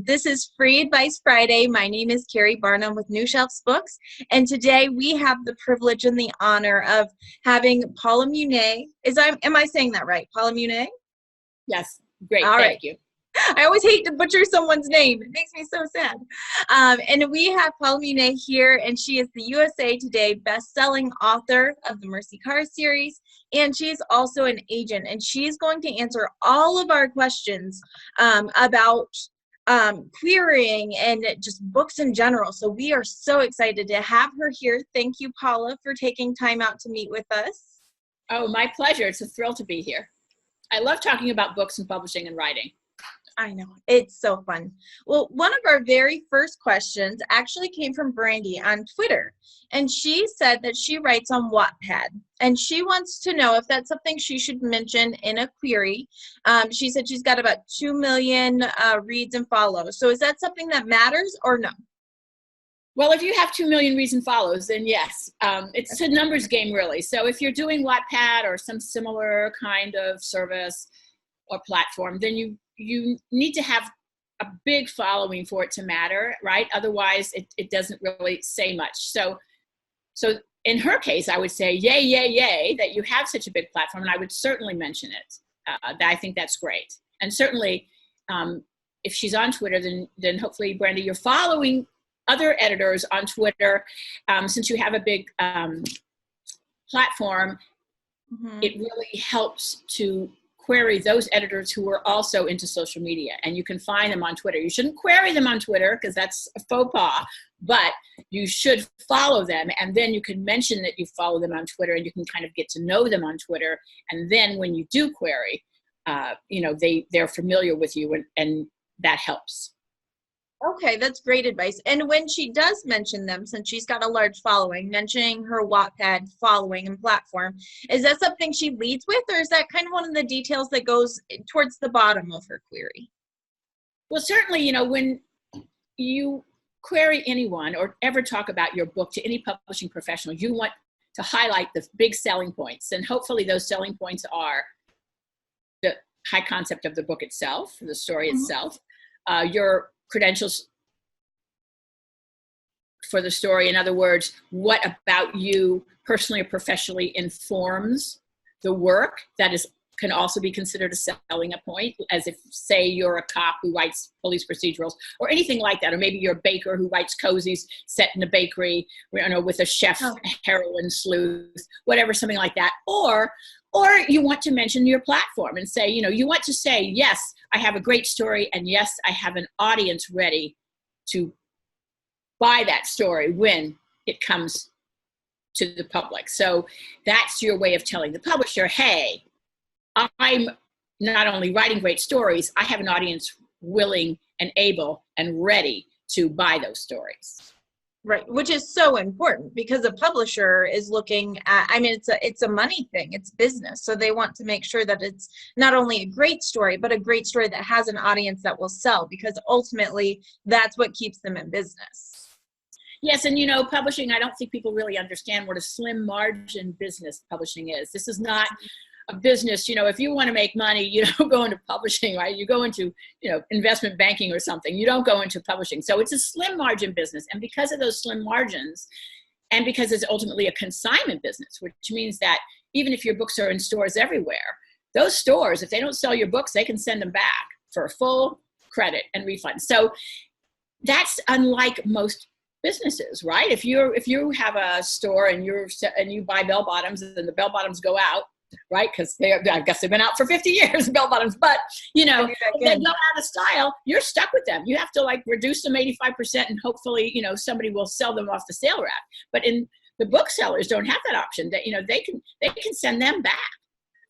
This is Free Advice Friday. My name is Keri Barnum with New Shelves Books, and today we have the privilege and the honor of having Paula Munier. Am I saying that right? Paula Munier? Yes, great. All right. Thank you. I always hate to butcher someone's name. It makes me so sad. And we have Paula Munier here, and she is the USA Today best-selling author of the Mercy Carr series, and she's also an agent, and she's going to answer all of our questions about querying and just books in general. So we are so excited to have her here. Thank you, Paula, for taking time out to meet with us. Oh, my pleasure. It's a thrill to be here. I love talking about books and publishing and writing. I know, it's so fun. Well, one of our very first questions actually came from Brandy on Twitter, and she said that she writes on Wattpad, and she wants to know if that's something she should mention in a query. She said she's got about 2 million reads and follows. So is that something that matters or no? Well, if you have 2 million reads and follows, then yes. It's a numbers game, really. So if you're doing Wattpad or some similar kind of service or platform, then you need to have a big following for it to matter, right? Otherwise, it doesn't really say much. So in her case, I would say, yay, yay, yay, that you have such a big platform, and I would certainly mention it. I think that's great. And certainly, if she's on Twitter, then hopefully, Brandy, you're following other editors on Twitter. Since you have a big platform, it really helps to query those editors who are also into social media, and you can find them on Twitter. You shouldn't query them on Twitter because that's a faux pas, but you should follow them, and then you can mention that you follow them on Twitter, and you can kind of get to know them on Twitter, and then when you do query, they're familiar with you, and that helps. Okay, that's great advice. And when she does mention them, since she's got a large following, mentioning her Wattpad following and platform, is that something she leads with, or is that kind of one of the details that goes towards the bottom of her query? Well, certainly, when you query anyone or ever talk about your book to any publishing professional, you want to highlight the big selling points. And hopefully those selling points are the high concept of the book itself, the story itself, your credentials for the story. In other words, what about you personally or professionally informs the work that can also be considered a selling point, as if, say, you're a cop who writes police procedurals or anything like that, or maybe you're a baker who writes cozies set in a bakery, with a chef, heroine sleuth, whatever, something like that. Or you want to mention your platform and say, you want to say, yes, I have a great story, and yes, I have an audience ready to buy that story when it comes to the public. So that's your way of telling the publisher, hey, I'm not only writing great stories, I have an audience willing and able and ready to buy those stories. Right, which is so important because a publisher is looking at, it's a money thing, it's business. So they want to make sure that it's not only a great story, but a great story that has an audience that will sell, because ultimately that's what keeps them in business. Yes, and publishing, I don't think people really understand what a slim margin business publishing is. This is not a business, if you want to make money, you don't go into publishing, right? You go into, investment banking or something. You don't go into publishing. So it's a slim margin business. And because of those slim margins, and because it's ultimately a consignment business, which means that even if your books are in stores everywhere, those stores, if they don't sell your books, they can send them back for a full credit and refund. So that's unlike most businesses, right? If you have a store and you buy bell bottoms and the bell bottoms go out, right? Because I guess they've been out for 50 years, bell bottoms. But, if they go out of style, you're stuck with them. You have to reduce them 85% and hopefully, somebody will sell them off the sale rack. But the booksellers don't have that option. That they can send them back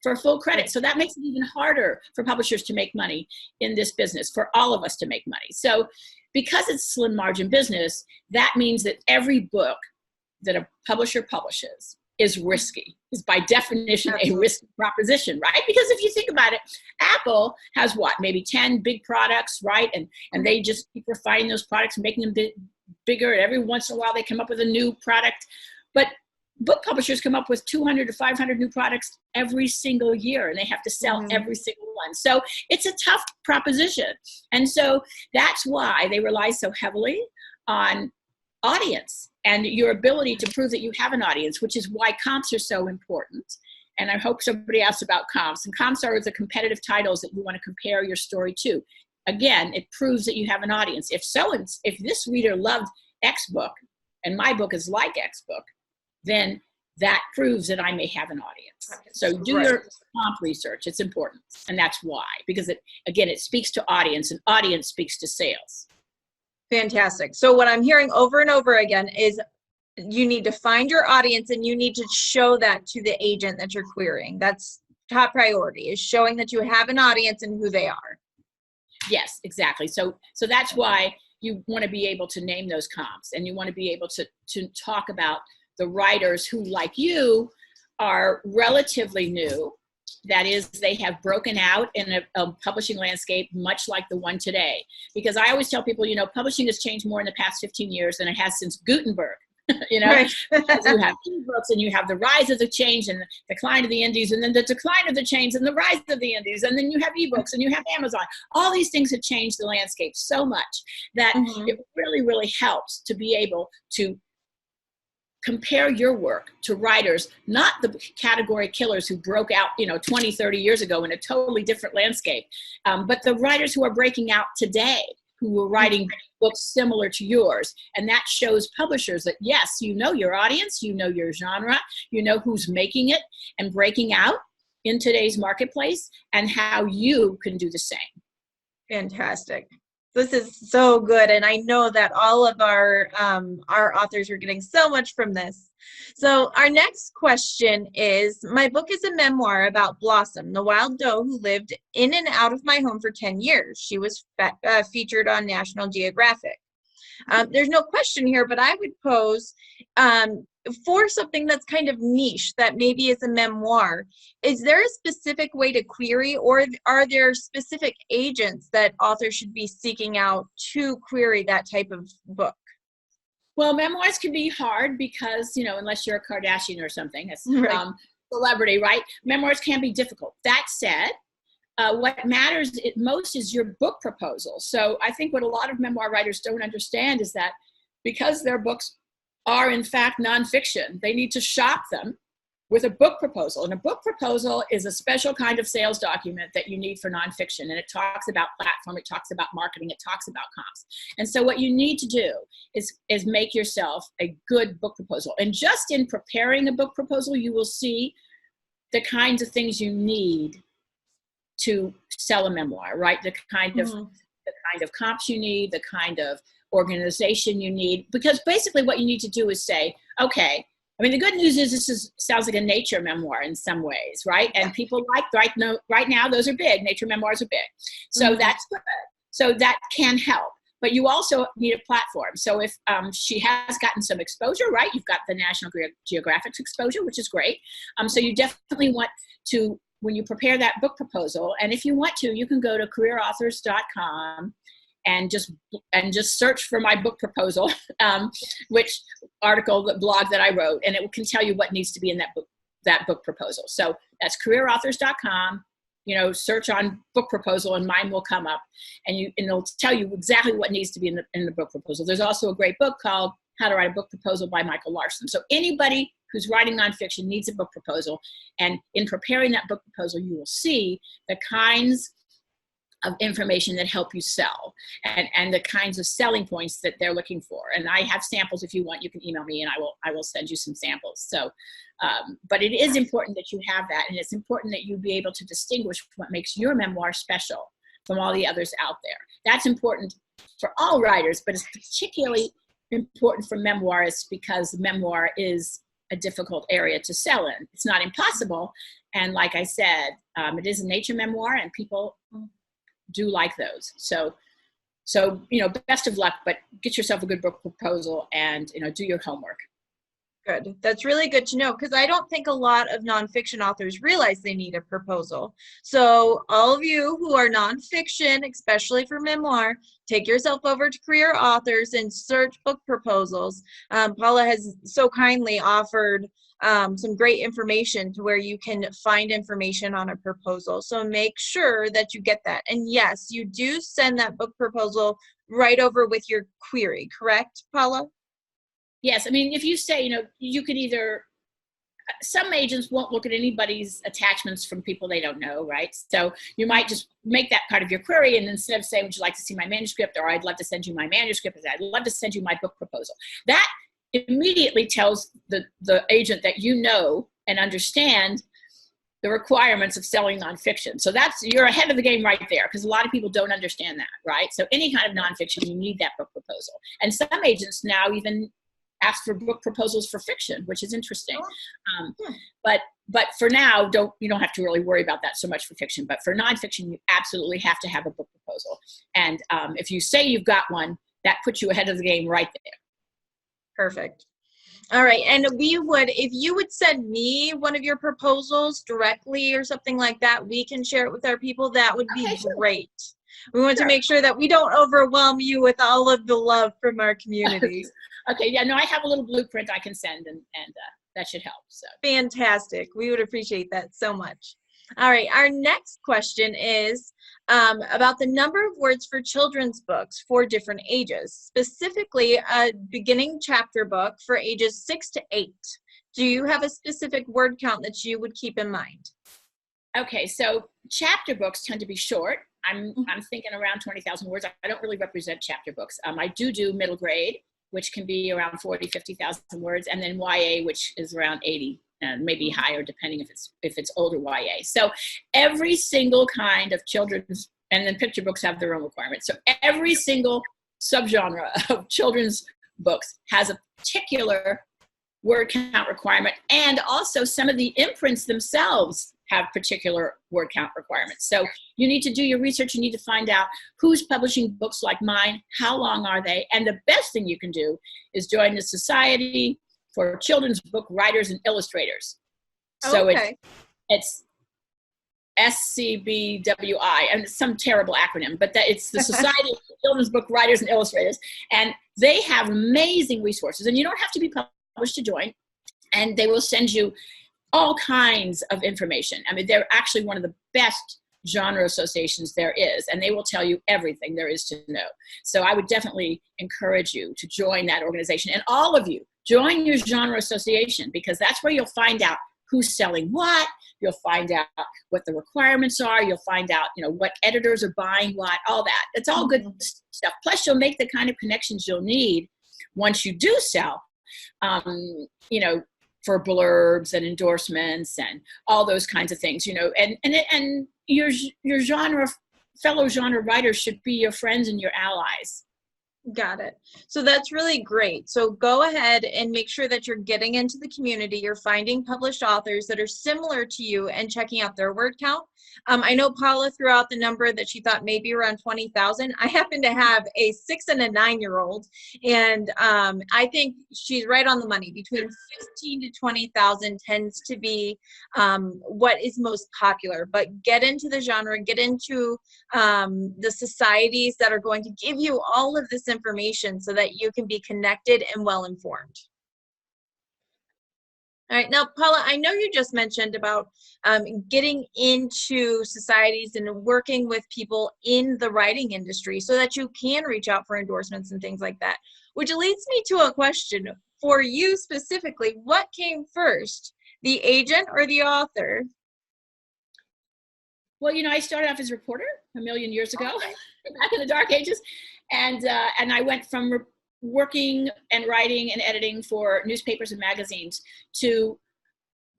for full credit. So that makes it even harder for publishers to make money in this business, for all of us to make money. So because it's slim margin business, that means that every book that a publisher publishes is risky, is by definition a risky proposition, right? Because if you think about it, Apple has maybe 10 big products, right? And they just keep refining those products and making them bigger. And every once in a while they come up with a new product. But book publishers come up with 200 to 500 new products every single year, and they have to sell every single one. So it's a tough proposition. And so that's why they rely so heavily on audience and your ability to prove that you have an audience, which is why comps are so important. And I hope somebody asked about comps. And comps are the competitive titles that you want to compare your story to. Again, it proves that you have an audience. If this reader loved X book and my book is like X book, then that proves that I may have an audience. So do your comp research. It's important. And that's why, because it speaks to audience, and audience speaks to sales. Fantastic. So what I'm hearing over and over again is you need to find your audience and you need to show that to the agent that you're querying. That's top priority, is showing that you have an audience and who they are. Yes, exactly. So that's why you want to be able to name those comps, and you want to be able to talk about the writers who, like you, are relatively new. That is, they have broken out in a publishing landscape much like the one today. Because I always tell people, publishing has changed more in the past 15 years than it has since Gutenberg. Right. You have ebooks, and you have the rise of the change and the decline of the indies, and then the decline of the chains and the rise of the indies, and then you have ebooks and you have Amazon. All these things have changed the landscape so much that it really, really helps to be able to compare your work to writers, not the category killers who broke out 20, 30 years ago in a totally different landscape, but the writers who are breaking out today, who were writing books similar to yours. And that shows publishers that, yes, you know your audience, you know your genre, you know who's making it and breaking out in today's marketplace, and how you can do the same. Fantastic. This is so good. And I know that all of our authors are getting so much from this. So our next question is, my book is a memoir about Blossom, the wild doe who lived in and out of my home for 10 years. She was featured on National Geographic. There's no question here, but I would pose for something that's kind of niche, that maybe is a memoir, is there a specific way to query, or are there specific agents that authors should be seeking out to query that type of book? Well, memoirs can be hard because, unless you're a Kardashian or something, a celebrity, right? Memoirs can be difficult. That said, what matters most is your book proposal. So I think what a lot of memoir writers don't understand is that because their books are in fact nonfiction, they need to shop them with a book proposal. And a book proposal is a special kind of sales document that you need for nonfiction. And it talks about platform, it talks about marketing, it talks about comps. And so what you need to do is make yourself a good book proposal. And just in preparing a book proposal, you will see the kinds of things you need to sell a memoir, right? The kind of comps you need, the kind of organization you need, because basically what you need to do is say, okay, the good news is sounds like a nature memoir in some ways, right? And people right now, those are big. Nature memoirs are big. So that's good. So that can help. But you also need a platform. So if she has gotten some exposure, right? You've got the National Geographic's exposure, which is great. So you definitely want to, when you prepare that book proposal, and if you want to, you can go to careerauthors.com and just search for my book proposal, which article, the blog that I wrote, and it can tell you what needs to be in that book proposal. So that's careerauthors.com. Search on book proposal, and mine will come up, and it'll tell you exactly what needs to be in the book proposal. There's also a great book called How to Write a Book Proposal by Michael Larson. So anybody who's writing nonfiction needs a book proposal, and in preparing that book proposal, you will see the kinds of information that help you sell, and the kinds of selling points that they're looking for. And I have samples. If you want, you can email me and I will send you some samples. So, but it is important that you have that, and it's important that you be able to distinguish what makes your memoir special from all the others out there. That's important for all writers, but it's particularly important for memoirists because memoir is a difficult area to sell in. It's not impossible. And like I said, it is a nature memoir, and people do like those. So best of luck, but get yourself a good book proposal and, do your homework. Good. That's really good to know, because I don't think a lot of nonfiction authors realize they need a proposal. So all of you who are nonfiction, especially for memoir, take yourself over to Career Authors and search book proposals. Paula has so kindly offered some great information to where you can find information on a proposal. So make sure that you get that. And yes, you do send that book proposal right over with your query, correct, Paula? Yes, I mean, if you say, you could either, some agents won't look at anybody's attachments from people they don't know, right? So you might just make that part of your query, and instead of saying, would you like to see my manuscript, or I'd love to send you my manuscript, I'd love to send you my book proposal. That immediately tells the agent that you know and understand the requirements of selling nonfiction. So you're ahead of the game right there, because a lot of people don't understand that, right? So any kind of nonfiction, you need that book proposal. And some agents now even ask for book proposals for fiction, which is interesting. But for now, you don't have to really worry about that so much for fiction. But for nonfiction, you absolutely have to have a book proposal. And if you say you've got one, that puts you ahead of the game right there. Perfect. All right. And if you would send me one of your proposals directly or something like that, we can share it with our people. That would be great. We want to make sure that we don't overwhelm you with all of the love from our community. Okay, yeah, no, I have a little blueprint I can send, and that should help. So fantastic. We would appreciate that so much. All right, our next question is about the number of words for children's books for different ages, specifically a beginning chapter book for ages 6 to 8. Do you have a specific word count that you would keep in mind? Okay, so chapter books tend to be short. I'm thinking around 20,000 words. I don't really represent chapter books. I do middle grade, which can be around 40, 50,000 words, and then YA, which is around 80, maybe higher, depending if it's older YA. So every single kind of children's, and then picture books have their own requirements. So every single subgenre of children's books has a particular word count requirement, and also some of the imprints themselves have particular word count requirements. So you need to do your research. You need to find out who's publishing books like mine, how long are they, and the best thing you can do is join the Society for Children's Book Writers and Illustrators. So it's SCBWI, and it's some terrible acronym, but it's the Society of Children's Book Writers and Illustrators, and they have amazing resources, and you don't have to be published to join, and they will send you all kinds of information. I mean, they're actually one of the best genre associations there is, and they will tell you everything there is to know. So I would definitely encourage you to join that organization. And all of you, join your genre association, because that's where you'll find out who's selling what, you'll find out what the requirements are, you'll find out, what editors are buying what, all that. It's all good stuff. Plus, you'll make the kind of connections you'll need once you do sell, for blurbs and endorsements and all those kinds of things, and your fellow genre writers should be your friends and your allies. Got it. So that's really great. So go ahead and make sure that you're getting into the community. You're finding published authors that are similar to you and checking out their word count. I know Paula threw out the number that she thought maybe around 20,000. I happen to have a 6 and a 9-year-old, and I think she's right on the money. Between 15 to 20,000 tends to be what is most popular. But get into the genre, get into the societies that are going to give you all of this information so that you can be connected and well informed. All right, now, Paula, I know you just mentioned about getting into societies and working with people in the writing industry so that you can reach out for endorsements and things like that, which leads me to a question for you specifically. What came first, the agent or the author? Well, I started off as a reporter a million years ago, back in the dark ages, and I went from working and writing and editing for newspapers and magazines to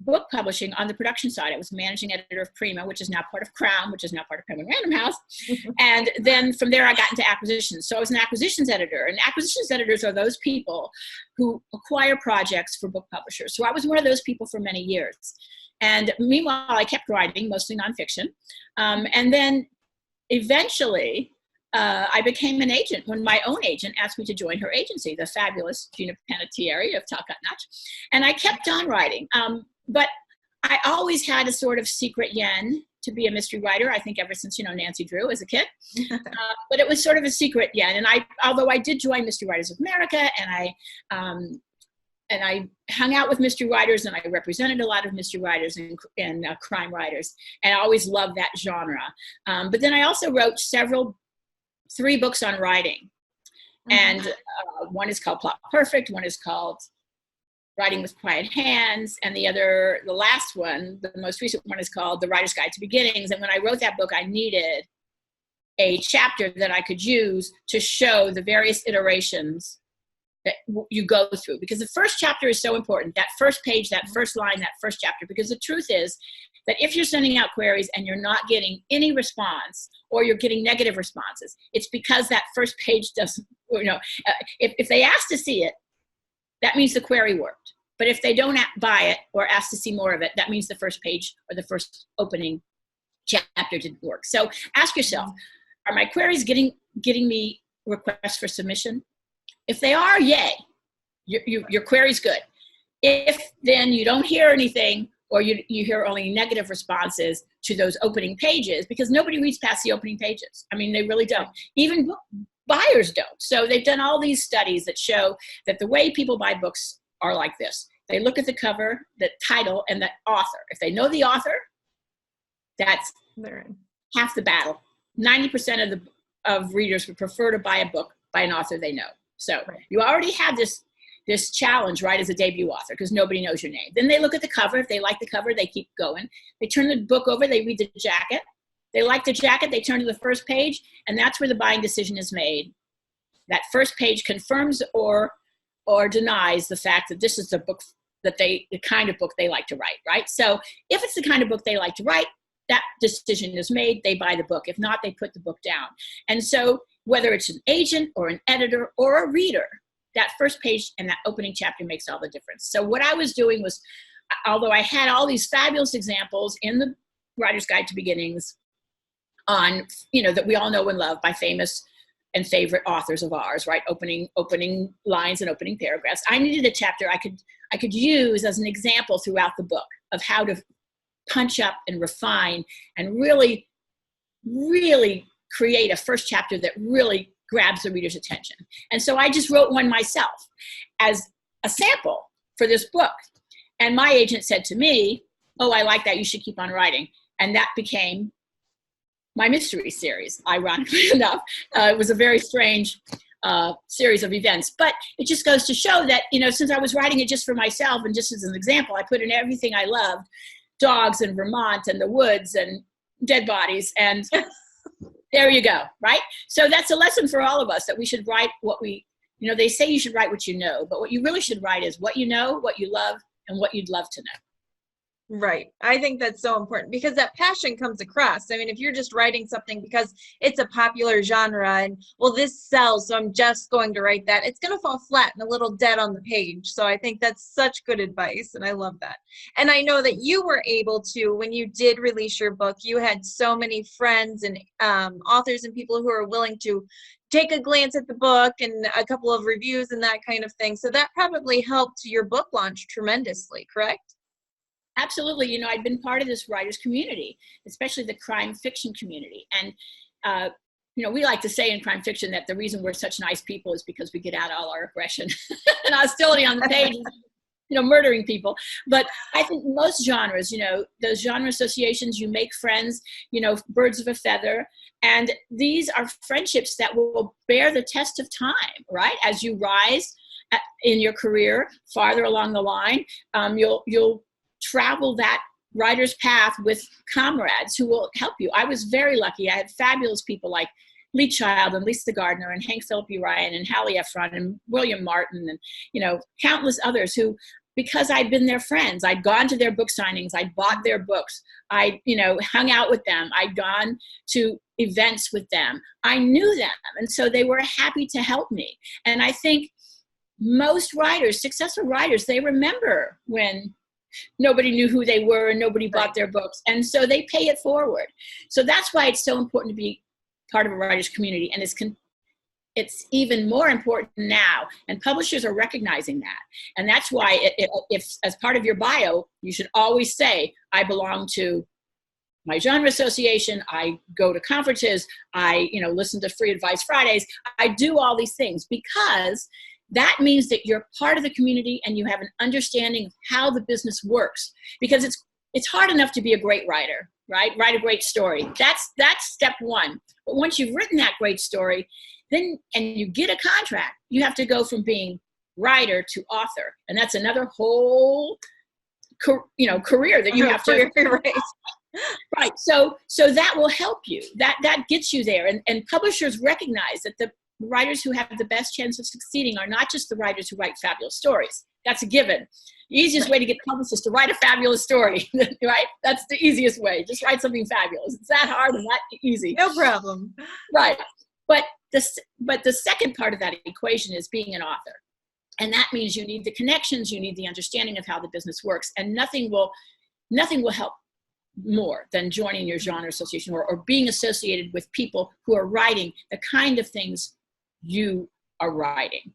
book publishing on the production side. I was managing editor of Prima, which is now part of Crown, which is now part of Penguin Random House. And then from there, I got into acquisitions. So I was an acquisitions editor, and acquisitions editors are those people who acquire projects for book publishers. So I was one of those people for many years. And meanwhile, I kept writing, mostly nonfiction. And then eventually, I became an agent when my own agent asked me to join her agency, the fabulous Gina Panettiere of Talcott Notch. And I kept on writing. But I always had a sort of secret yen to be a mystery writer, I think ever since, Nancy Drew as a kid. But it was sort of a secret yen. And although I did join Mystery Writers of America, and I hung out with mystery writers, and I represented a lot of mystery writers and crime writers, and I always loved that genre. But then I also wrote 3 books on writing. And one is called Plot Perfect, one is called Writing with Quiet Hands, and the last one, the most recent one, is called The Writer's Guide to Beginnings. And when I wrote that book, I needed a chapter that I could use to show the various iterations that you go through, because the first chapter is so important. That first page, that first line, that first chapter, because the truth is that if you're sending out queries and you're not getting any response, or you're getting negative responses, it's because that first page doesn't, if they ask to see it, that means the query worked. But if they don't buy it or ask to see more of it, that means the first page or the first opening chapter didn't work. So ask yourself, are my queries getting me requests for submission? If they are, yay, your query's good. If then you don't hear anything, or you hear only negative responses to those opening pages, because nobody reads past the opening pages. I mean, they really don't. Even buyers don't. So they've done all these studies that show that the way people buy books are like this. They look at the cover, the title, and the author. If they know the author, that's half the battle. 90% of readers would prefer to buy a book by an author they know. So you already have this challenge, right, as a debut author, because nobody knows your name. Then they look at the cover. If they like the cover, they keep going. They turn the book over. They read the jacket. They like the jacket. They turn to the first page, and that's where the buying decision is made. That first page confirms or denies the fact that this is the book the kind of book they like to write, right? So if it's the kind of book they like to write, that decision is made. They buy the book. If not, they put the book down. And so whether it's an agent or an editor or a reader, that first page and that opening chapter makes all the difference. So what I was doing was, although I had all these fabulous examples in the Writer's Guide to Beginnings on, that we all know and love by famous and favorite authors of ours, right? Opening lines and opening paragraphs. I needed a chapter I could use as an example throughout the book of how to punch up and refine and really, really create a first chapter that really grabs the reader's attention. And so I just wrote one myself as a sample for this book. And my agent said to me, "Oh, I like that. You should keep on writing." And that became my mystery series, ironically enough. It was a very strange series of events, but it just goes to show that, since I was writing it just for myself and just as an example, I put in everything I loved, dogs and Vermont and the woods and dead bodies, and there you go, right? So that's a lesson for all of us, that we should write what they say you should write what you know, but what you really should write is what you know, what you love, and what you'd love to know. Right. I think that's so important, because that passion comes across. I mean, if you're just writing something because it's a popular genre and, well, this sells, so I'm just going to write that, it's going to fall flat and a little dead on the page. So I think that's such good advice, and I love that. And I know that you were able to, when you did release your book, you had so many friends and authors and people who are willing to take a glance at the book and a couple of reviews and that kind of thing. So that probably helped your book launch tremendously, correct? Absolutely. I've been part of this writers community, especially the crime fiction community. And, we like to say in crime fiction that the reason we're such nice people is because we get out all our aggression and hostility on the page, murdering people. But I think most genres, those genre associations, you make friends, birds of a feather. And these are friendships that will bear the test of time, right? As you rise in your career farther along the line, you'll travel that writer's path with comrades who will help you. I was very lucky. I had fabulous people like Lee Child and Lisa Gardner and Hank Phillip Ryan and Hallie Efron and William Martin and, countless others who, because I'd been their friends, I'd gone to their book signings, I'd bought their books, I, hung out with them, I'd gone to events with them. I knew them. And so they were happy to help me. And I think most writers, successful writers, they remember when nobody knew who they were and nobody bought their books. And so they pay it forward. So that's why it's so important to be part of a writer's community, and it's even more important now, and publishers are recognizing that. And that's why if as part of your bio, you should always say, I belong to my genre association, I go to conferences, I listen to Free Advice Fridays, I do all these things, because that means that you're part of the community and you have an understanding of how the business works. Because it's hard enough to be a great writer, right? Write a great story. That's step one. But once you've written that great story, then and you get a contract, you have to go from being writer to author, and that's another whole career that you have to right. So that will help you. That gets you there, and publishers recognize that the writers who have the best chance of succeeding are not just the writers who write fabulous stories. That's a given. The easiest way to get published is to write a fabulous story, right? That's the easiest way. Just write something fabulous. It's that hard and that easy. No problem. Right. But the second part of that equation is being an author. And that means you need the connections, you need the understanding of how the business works, and nothing will help more than joining your genre association or being associated with people who are writing the kind of things you are writing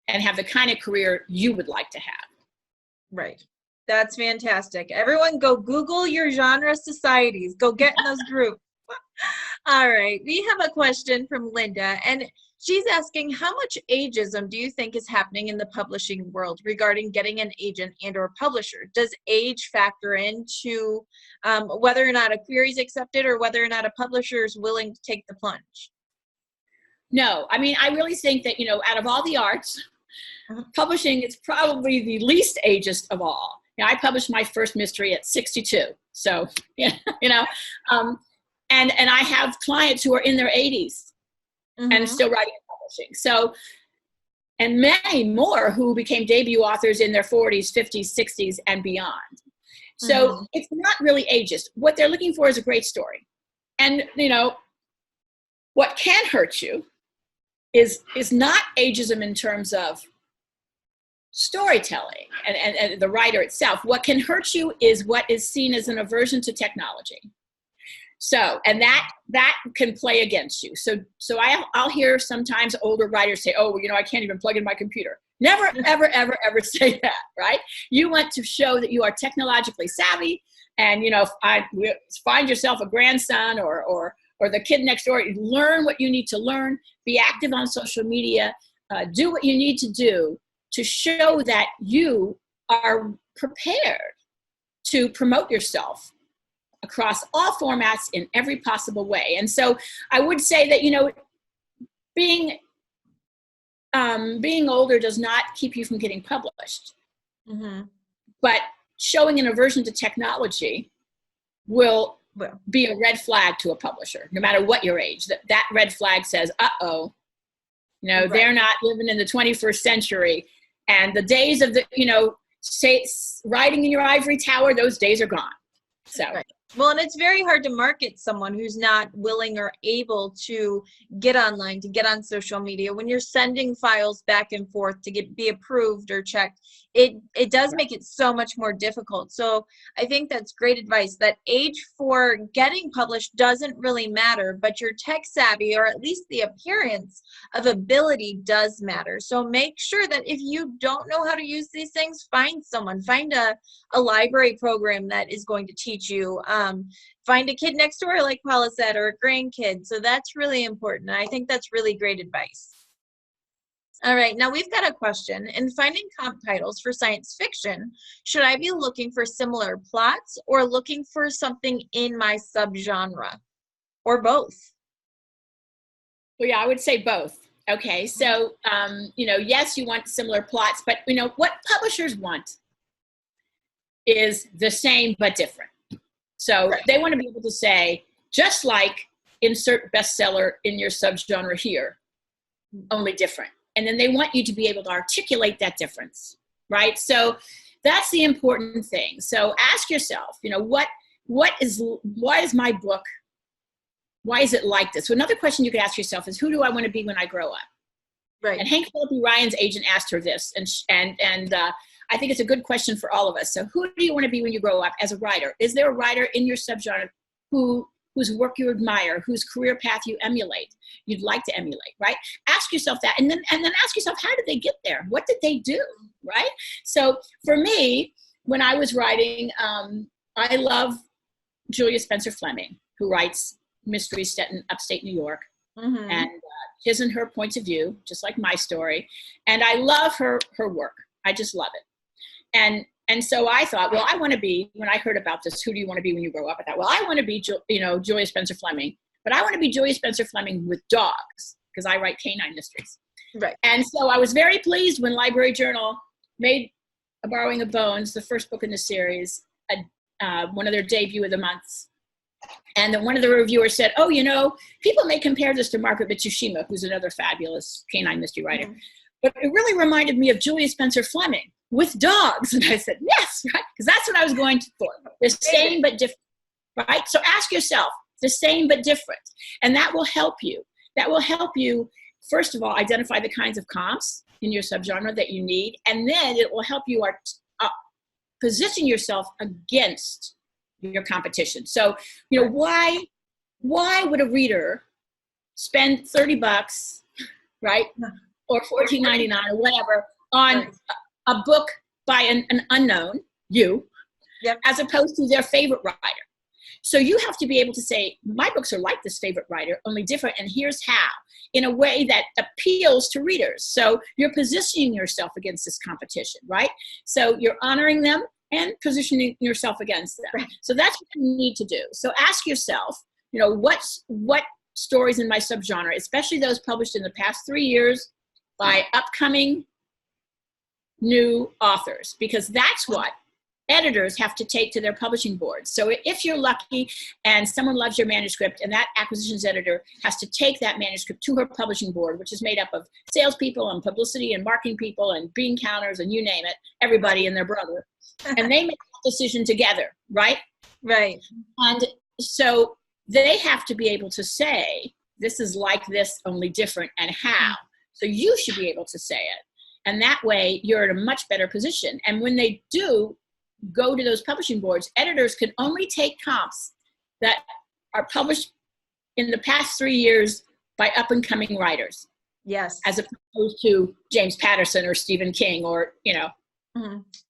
and have the kind of career you would like to have. Right. That's fantastic. Everyone go Google your genre societies. Go get in those groups. All right. We have a question from Linda, and she's asking, how much ageism do you think is happening in the publishing world regarding getting an agent and or publisher? Does age factor into whether or not a query is accepted or whether or not a publisher is willing to take the plunge? No. I mean, I really think that, out of all the arts, publishing is probably the least ageist of all. I published my first mystery at 62. So, and I have clients who are in their 80s and still writing and publishing. So, and many more who became debut authors in their 40s, 50s, 60s, and beyond. So it's not really ageist. What they're looking for is a great story. And, what can hurt you is not ageism in terms of storytelling and the writer itself. What can hurt you is what is seen as an aversion to technology. So, and that can play against you. So I'll hear sometimes older writers say, oh, I can't even plug in my computer. Never, ever, ever, ever say that, right? You want to show that you are technologically savvy, and, find yourself a grandson or the kid next door. Learn what you need to learn, be active on social media, do what you need to do to show that you are prepared to promote yourself across all formats in every possible way. And so I would say that, being older does not keep you from getting published. But showing an aversion to technology will be a red flag to a publisher, no matter what your age. That red flag says, uh-oh, they're not living in the 21st century. And the days of writing in your ivory tower, those days are gone. So. Right. Well, and it's very hard to market someone who's not willing or able to get online, to get on social media. When you're sending files back and forth to be approved or checked, it does make it so much more difficult. So I think that's great advice, that age for getting published doesn't really matter, but your tech savvy, or at least the appearance of ability, does matter. So make sure that if you don't know how to use these things, find someone, find a library program that is going to teach you. Find a kid next door, like Paula said, or a grandkid. So that's really important. And I think that's really great advice. All right, now we've got a question. In finding comp titles for science fiction, should I be looking for similar plots or looking for something in my subgenre, or both? Well, yeah, I would say both. Okay, so, yes, you want similar plots, but, what publishers want is the same but different. So They want to be able to say, just like insert bestseller in your subgenre here, only different. And then they want you to be able to articulate that difference, right? So that's the important thing. So ask yourself, why is my book, why is it like this? So another question you could ask yourself is, who do I want to be when I grow up? Right. And Hank Philippi Ryan's agent asked her this, and I think it's a good question for all of us. So who do you want to be when you grow up as a writer? Is there a writer in your subgenre who whose work you admire, whose career path you'd like to emulate, right? Ask yourself that, and then ask yourself, how did they get there? What did they do, right? So for me, when I was writing, I love Julia Spencer Fleming, who writes mysteries set in upstate New York, and his and her points of view, just like my story. And I love her work. I just love it. And so I thought, well, I want to be, when I heard about this, who do you want to be when you grow up? I thought, well, I want to be, Julia Spencer Fleming, but I want to be Julia Spencer Fleming with dogs, because I write canine mysteries. Right. And so I was very pleased when Library Journal made A Borrowing of Bones, the first book in the series, one of their debut of the months. And then one of the reviewers said, oh, people may compare this to Margaret Mitsushima, who's another fabulous canine mystery writer. But it really reminded me of Julia Spencer Fleming with dogs. And I said, yes, right? Because that's what I was going for. The same but different, right? So ask yourself, the same but different. And that will help you. That will help you, first of all, identify the kinds of comps in your subgenre that you need. And then it will help you position yourself against your competition. So, why would a reader spend $30, right? Or $14.99 or whatever on a book by an unknown, as opposed to their favorite writer? So you have to be able to say, my books are like this favorite writer, only different, and here's how, in a way that appeals to readers. So you're positioning yourself against this competition, right? So you're honoring them and positioning yourself against them. Right. So that's what you need to do. So ask yourself, what stories in my subgenre, especially those published in the past 3 years by upcoming new authors, because that's what editors have to take to their publishing boards. So if you're lucky and someone loves your manuscript, and that acquisitions editor has to take that manuscript to her publishing board, which is made up of salespeople and publicity and marketing people and bean counters and you name it, everybody and their brother, and they make that decision together, right? Right. And so they have to be able to say, this is like this, only different, and how. So you should be able to say it. And that way you're in a much better position. And when they do go to those publishing boards, editors can only take comps that are published in the past 3 years by up and coming writers. Yes. As opposed to James Patterson or Stephen King or,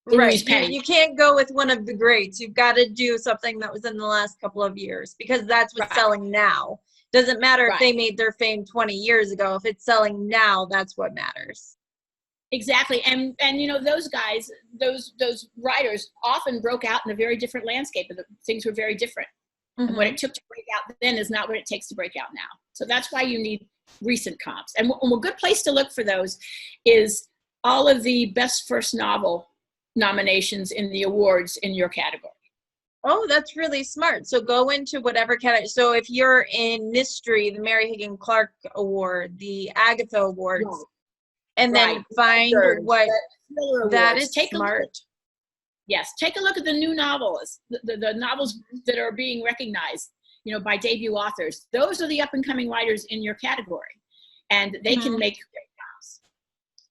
Louise Penny. You can't go with one of the greats. You've got to do something that was in the last couple of years, because that's what's selling now. Doesn't matter if they made their fame 20 years ago. If it's selling now, that's what matters. Exactly. And those guys, those writers often broke out in a very different landscape. Things were very different. And what it took to break out then is not what it takes to break out now. So that's why you need recent comps. And a good place to look for those is all of the best first novel nominations in the awards in your category. Oh, that's really smart. So go into whatever category. So if you're in mystery, the Mary Higgins Clark Award, the Agatha Awards, and then find what that is smart. Yes, take a look at the new novels, the novels that are being recognized, by debut authors. Those are the up and coming writers in your category, and they can make great comps.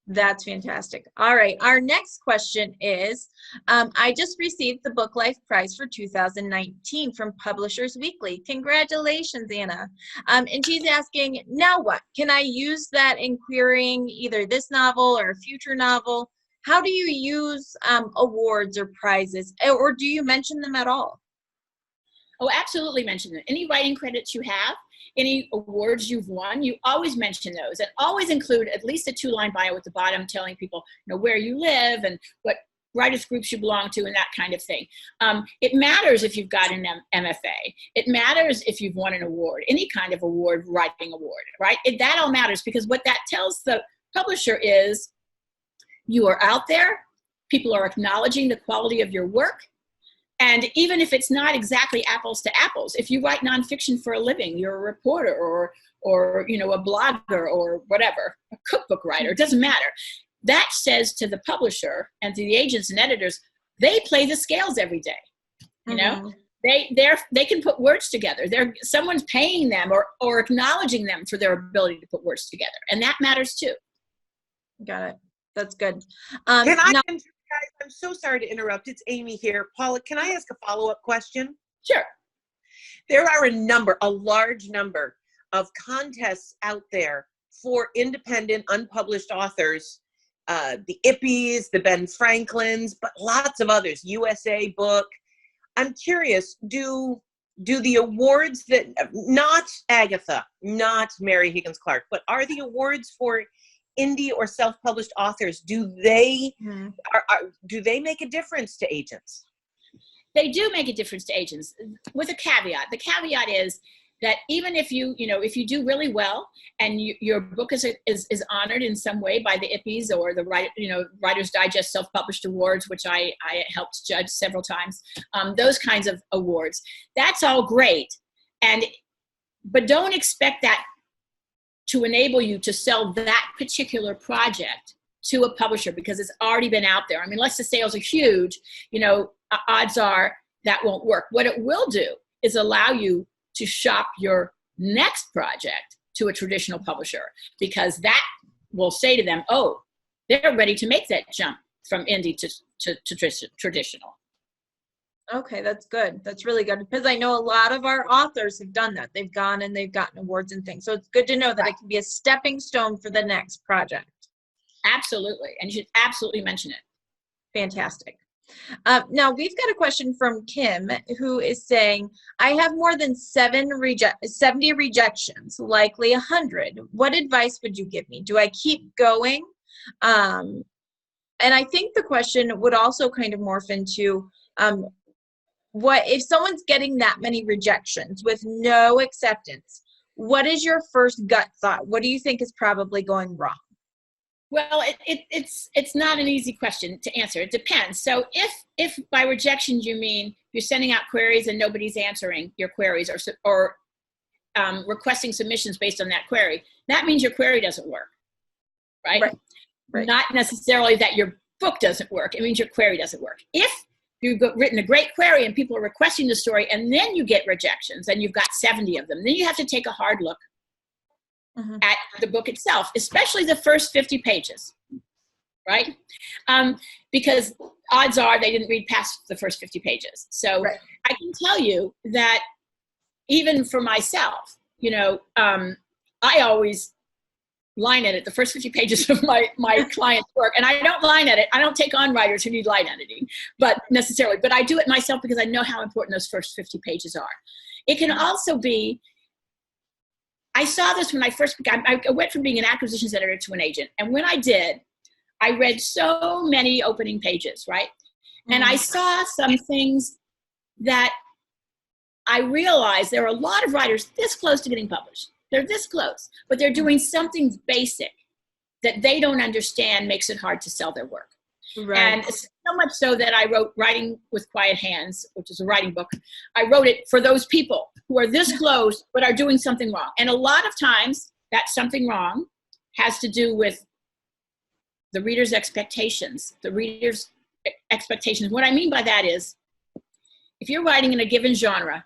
That's fantastic. All right. Our next question is, I just received the Book Life Prize for 2019 from Publishers Weekly. Congratulations, Anna. And she's asking, now what? Can I use that in querying either this novel or a future novel? How do you use awards or prizes, or do you mention them at all? Oh, absolutely mention them. Any writing credits you have, any awards you've won, you always mention those, and always include at least a 2-line bio at the bottom telling people where you live and what writers groups you belong to and that kind of thing. It matters if you've got an MFA. It matters if you've won an award, any kind of award, writing award, right? That all matters, because what that tells the publisher is you are out there, people are acknowledging the quality of your work. And even if it's not exactly apples to apples, if you write nonfiction for a living, you're a reporter or a blogger or whatever, a cookbook writer, it doesn't matter. That says to the publisher and to the agents and editors, they play the scales every day. They can put words together. Someone's paying them or acknowledging them for their ability to put words together, and that matters too. Got it. That's good. Guys, I'm so sorry to interrupt. It's Amy here. Paula, can I ask a follow-up question? Sure. There are a large number of contests out there for independent, unpublished authors, the Ippies, the Ben Franklins, but lots of others, USA Book. I'm curious, do the awards that, not Agatha, not Mary Higgins Clark, but are the awards for indie or self-published authors, do they make a difference to agents? They do make a difference to agents, with a caveat. The caveat is that even if you do really well and your book is honored in some way by the Ippies or the Writer's Digest Self-Published Awards, which I helped judge several times, those kinds of awards, that's all great. But don't expect that to enable you to sell that particular project to a publisher because it's already been out there. I mean, unless the sales are huge, odds are that won't work. What it will do is allow you to shop your next project to a traditional publisher, because that will say to them, oh, they're ready to make that jump from indie to traditional. Okay, that's good. That's really good, because I know a lot of our authors have done that. They've gone and they've gotten awards and things. So it's good to know that it can be a stepping stone for the next project. Absolutely. And you should absolutely mention it. Fantastic. Now we've got a question from Kim, who is saying, I have more than 70 rejections, likely 100. What advice would you give me? Do I keep going? And I think the question would also kind of morph into, what if someone's getting that many rejections with no acceptance? What is your first gut thought? What do you think is probably going wrong? Well, it's not an easy question to answer. It depends. So if by rejections you mean you're sending out queries and nobody's answering your queries, or requesting submissions based on that query, that means your query doesn't work, right? Right. Not necessarily that your book doesn't work. It means your query doesn't work. If you've written a great query and people are requesting the story and then you get rejections and you've got 70 of them, then you have to take a hard look at the book itself, especially the first 50 pages, right? Because odds are they didn't read past the first 50 pages. So I can tell you that even for myself, I always line edit the first 50 pages of my client's work. And I don't line edit. I don't take on writers who need line editing, but I do it myself because I know how important those first 50 pages are. It can also be, I saw this when I first began. I went from being an acquisitions editor to an agent. And when I did, I read so many opening pages, right? And I saw some things that I realized there are a lot of writers this close to getting published. They're this close, but they're doing something basic that they don't understand, makes it hard to sell their work. Right. And so much so that I wrote Writing with Quiet Hands, which is a writing book. I wrote it for those people who are this close but are doing something wrong. And a lot of times that something wrong has to do with the reader's expectations. The reader's expectations. What I mean by that is, if you're writing in a given genre,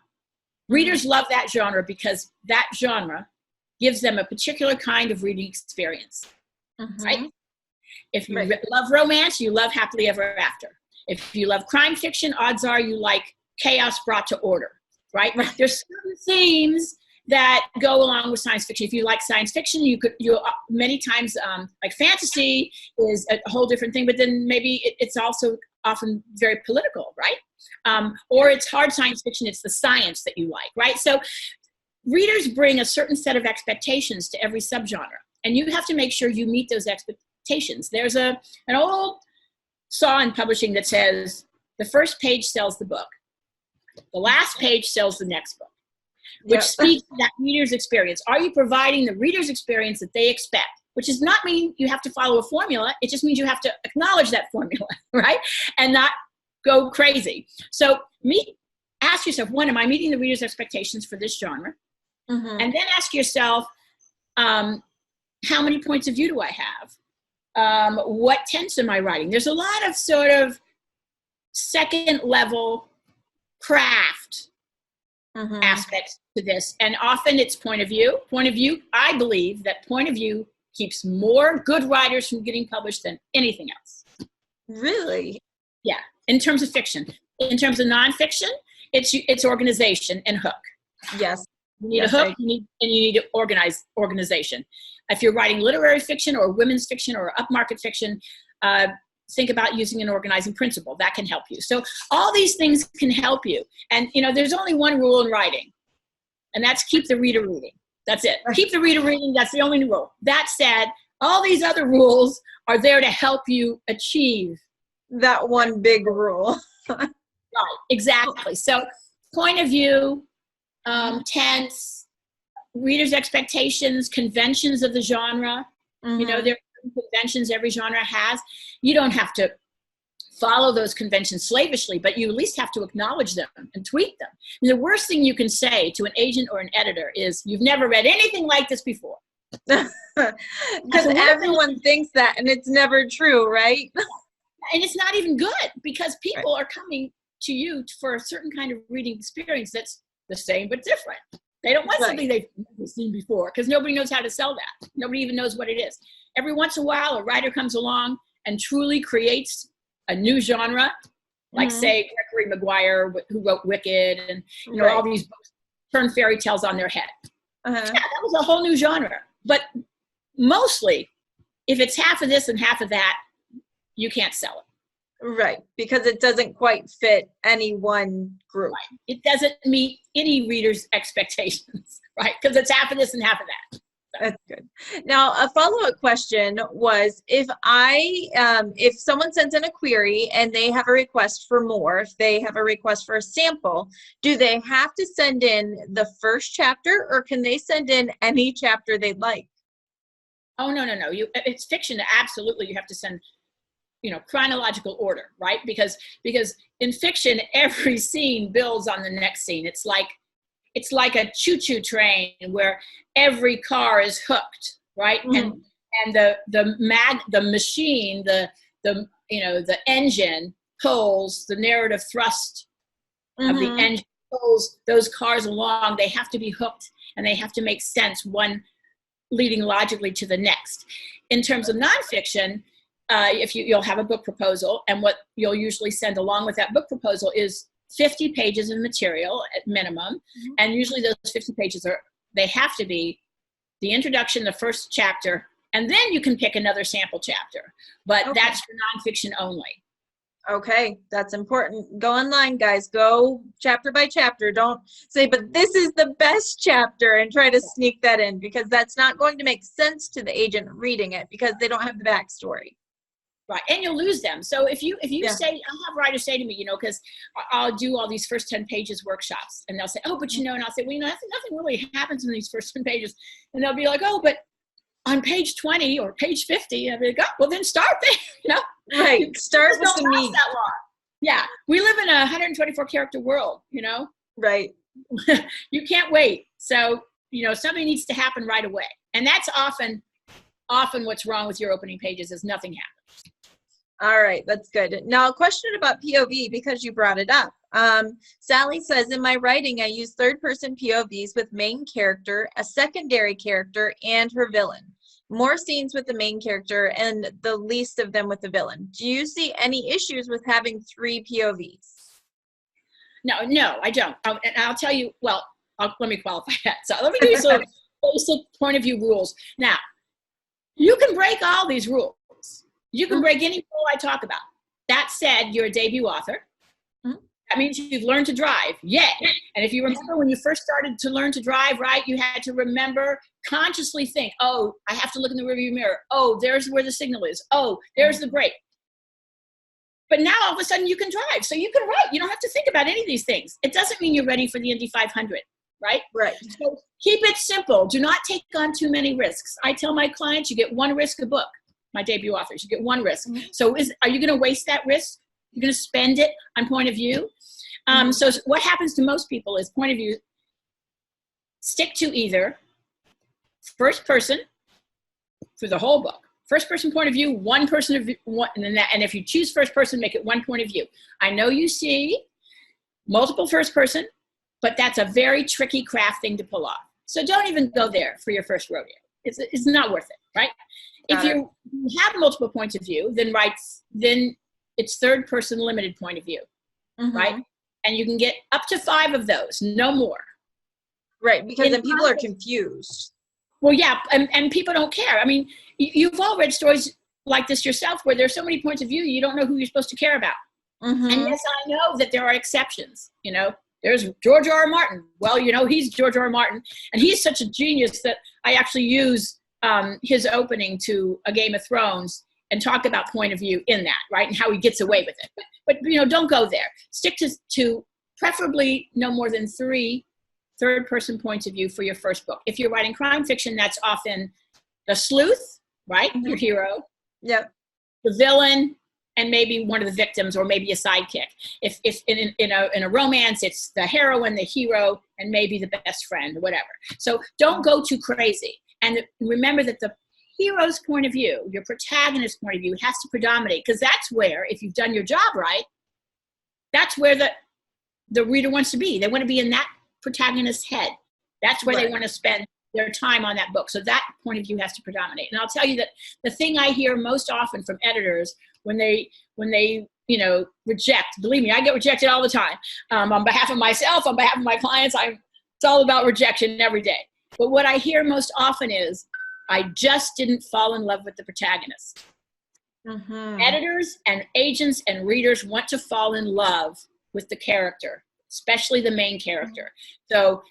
readers love that genre because that genre gives them a particular kind of reading experience, right? If you love romance, you love Happily Ever After. If you love crime fiction, odds are you like chaos brought to order, right? There's certain themes that go along with science fiction. If you like science fiction, you many times, like fantasy is a whole different thing, but then maybe it's also often very political, right? Or it's hard science fiction, it's the science that you like, right? So readers bring a certain set of expectations to every subgenre, and you have to make sure you meet those expectations. There's an old saw in publishing that says the first page sells the book, the last page sells the next book, which speaks to that reader's experience. Are you providing the reader's experience that they expect? Which does not mean you have to follow a formula. It just means you have to acknowledge that formula, right? And not go crazy. So ask yourself, one, am I meeting the reader's expectations for this genre? And then ask yourself, how many points of view do I have? What tense am I writing? There's a lot of sort of second level craft aspects to this. And often it's point of view. Point of view, I believe that point of view keeps more good writers from getting published than anything else. Really? Yeah, in terms of fiction. In terms of nonfiction, It's organization and hook. Yes. You need a hook, and you need organization. If you're writing literary fiction or women's fiction or upmarket fiction, think about using an organizing principle. That can help you. So all these things can help you. And, there's only one rule in writing, and that's keep the reader reading. That's it. Keep the reader reading. That's the only rule. That said, all these other rules are there to help you achieve that one big rule. Right, exactly. So point of view, tense, readers' expectations, conventions of the genre. Mm-hmm. There are conventions every genre has. You don't have to follow those conventions slavishly, but you at least have to acknowledge them and tweak them. And the worst thing you can say to an agent or an editor is, you've never read anything like this before. Because everyone thinks that, and it's never true, right? And it's not even good, because people are coming to you for a certain kind of reading experience that's the same but different. They don't want something they've never seen before, because nobody knows how to sell that. Nobody even knows what it is. Every once in a while, a writer comes along and truly creates a new genre, like say Gregory Maguire, who wrote Wicked, and all these books turn fairy tales on their head. Yeah, that was a whole new genre. But mostly, if it's half of this and half of that, you can't sell it. Right, because it doesn't quite fit any one group. Right. It doesn't meet any reader's expectations, right? Because it's half of this and half of that. That's good. Now, a follow-up question was, if someone sends in a query and they have a request for more, if they have a request for a sample, do they have to send in the first chapter, or can they send in any chapter they'd like? Oh, no. It's fiction. Absolutely. You have to send, chronological order, right? Because in fiction, every scene builds on the next scene. It's like a choo-choo train where every car is hooked, right? And the machine, the engine pulls the narrative thrust of the engine, pulls those cars along. They have to be hooked, and they have to make sense, one leading logically to the next. In terms of nonfiction, if you'll have a book proposal, and what you'll usually send along with that book proposal is 50 pages of material at minimum. And usually those 50 pages they have to be the introduction, the first chapter, and then you can pick another sample chapter. But that's for nonfiction only. Okay, that's important. Go online, guys. Go chapter by chapter. Don't say, but this is the best chapter, and try to sneak that in, because that's not going to make sense to the agent reading it, because they don't have the backstory. Right, and you'll lose them. So if you say, I'll have writers say to me, because I'll do all these first 10 pages workshops, and they'll say, oh, but and I'll say, well, nothing really happens in these first 10 pages. And they'll be like, oh, but on page 20 or page 50, I'll be like, oh, well, then start there, Right, start with the meat. That long. Yeah, we live in a 124 character world, Right. You can't wait. So, something needs to happen right away. And that's often what's wrong with your opening pages, is nothing happens. All right, that's good. Now, a question about POV, because you brought it up. Sally says, in my writing, I use third-person POVs with main character, a secondary character, and her villain. More scenes with the main character and the least of them with the villain. Do you see any issues with having 3 POVs? No, I don't. And I'll tell you, let me qualify that. So let me give you some basic point of view rules. Now, you can break all these rules. You can break any rule I talk about. That said, you're a debut author. That means you've learned to drive. Yay. And if you remember when you first started to learn to drive, right, you had to consciously think, oh, I have to look in the rearview mirror. Oh, there's where the signal is. Oh, there's the brake. But now all of a sudden you can drive. So you can write. You don't have to think about any of these things. It doesn't mean you're ready for the Indy 500, right? Right. So keep it simple. Do not take on too many risks. I tell my clients, you get 1 risk a book. My debut authors, you get 1 risk. So are you going to waste that risk? You're going to spend it on point of view? So what happens to most people is point of view, stick to either first person through the whole book. First person point of view, one person of view, and if you choose first person, make it one point of view. I know you see multiple first person, but that's a very tricky craft thing to pull off. So don't even go there for your first rodeo. It's not worth it, right? If you have multiple points of view, then it's third person limited point of view, right? And you can get up to 5 of those, no more. Right, because then people are confused. Well, yeah, and people don't care. I mean, you've all read stories like this yourself where there's so many points of view, you don't know who you're supposed to care about. Mm-hmm. And yes, I know that there are exceptions, you know. There's George R. R. Martin. Well, you know, he's George R. R. Martin, and he's such a genius that I actually use his opening to A Game of Thrones and talk about point of view in that, right, and how he gets away with it. But you know, don't go there. Stick to preferably no more than 3 third-person points of view for your first book. If you're writing crime fiction, that's often the sleuth, right, Mm-hmm. your hero. Yep. The villain, and maybe one of the victims, or maybe a sidekick. If in a romance, it's the heroine, the hero, and maybe the best friend, or whatever. So don't go too crazy. And remember that the hero's point of view, your protagonist's point of view, has to predominate, because that's where, if you've done your job right, that's where the reader wants to be. They want to be in that protagonist's head. That's where they want to spend their time on that book. So that point of view has to predominate. And I'll tell you that the thing I hear most often from editors when they you know, reject, believe me, I get rejected all the time, on behalf of myself, on behalf of my clients. It's all about rejection every day. But what I hear most often is, I just didn't fall in love with the protagonist. Mm-hmm. Editors and agents and readers want to fall in love with the character, especially the main character. So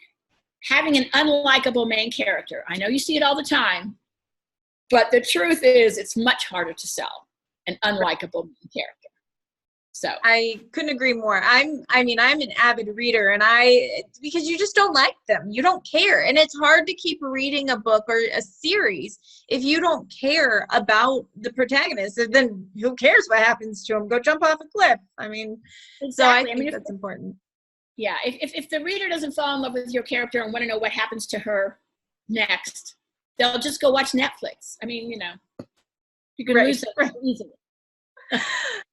having an unlikable main character, I know you see it all the time, but the truth is it's much harder to sell an unlikable main character. So I couldn't agree more. I'm an avid reader, and because you just don't like them. You don't care. And it's hard to keep reading a book or a series if you don't care about the protagonist. And then who cares what happens to him? Go jump off a cliff. I mean, exactly. So I think that's important. Yeah, if the reader doesn't fall in love with your character and want to know what happens to her next, they'll just go watch Netflix. I mean, you know, you can lose it easily.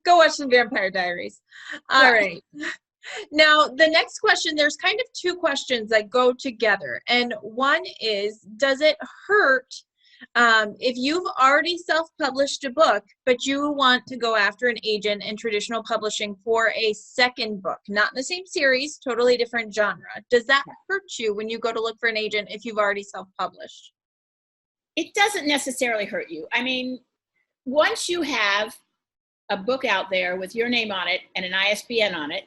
Go watch some Vampire Diaries. All right. Now, the next question, there's kind of 2 questions that go together. And one is, does it hurt if you've already self-published a book, but you want to go after an agent in traditional publishing for a second book, not in the same series, totally different genre? Does that hurt you when you go to look for an agent if you've already self-published? It doesn't necessarily hurt you. I mean, once you have a book out there with your name on it and an ISBN on it,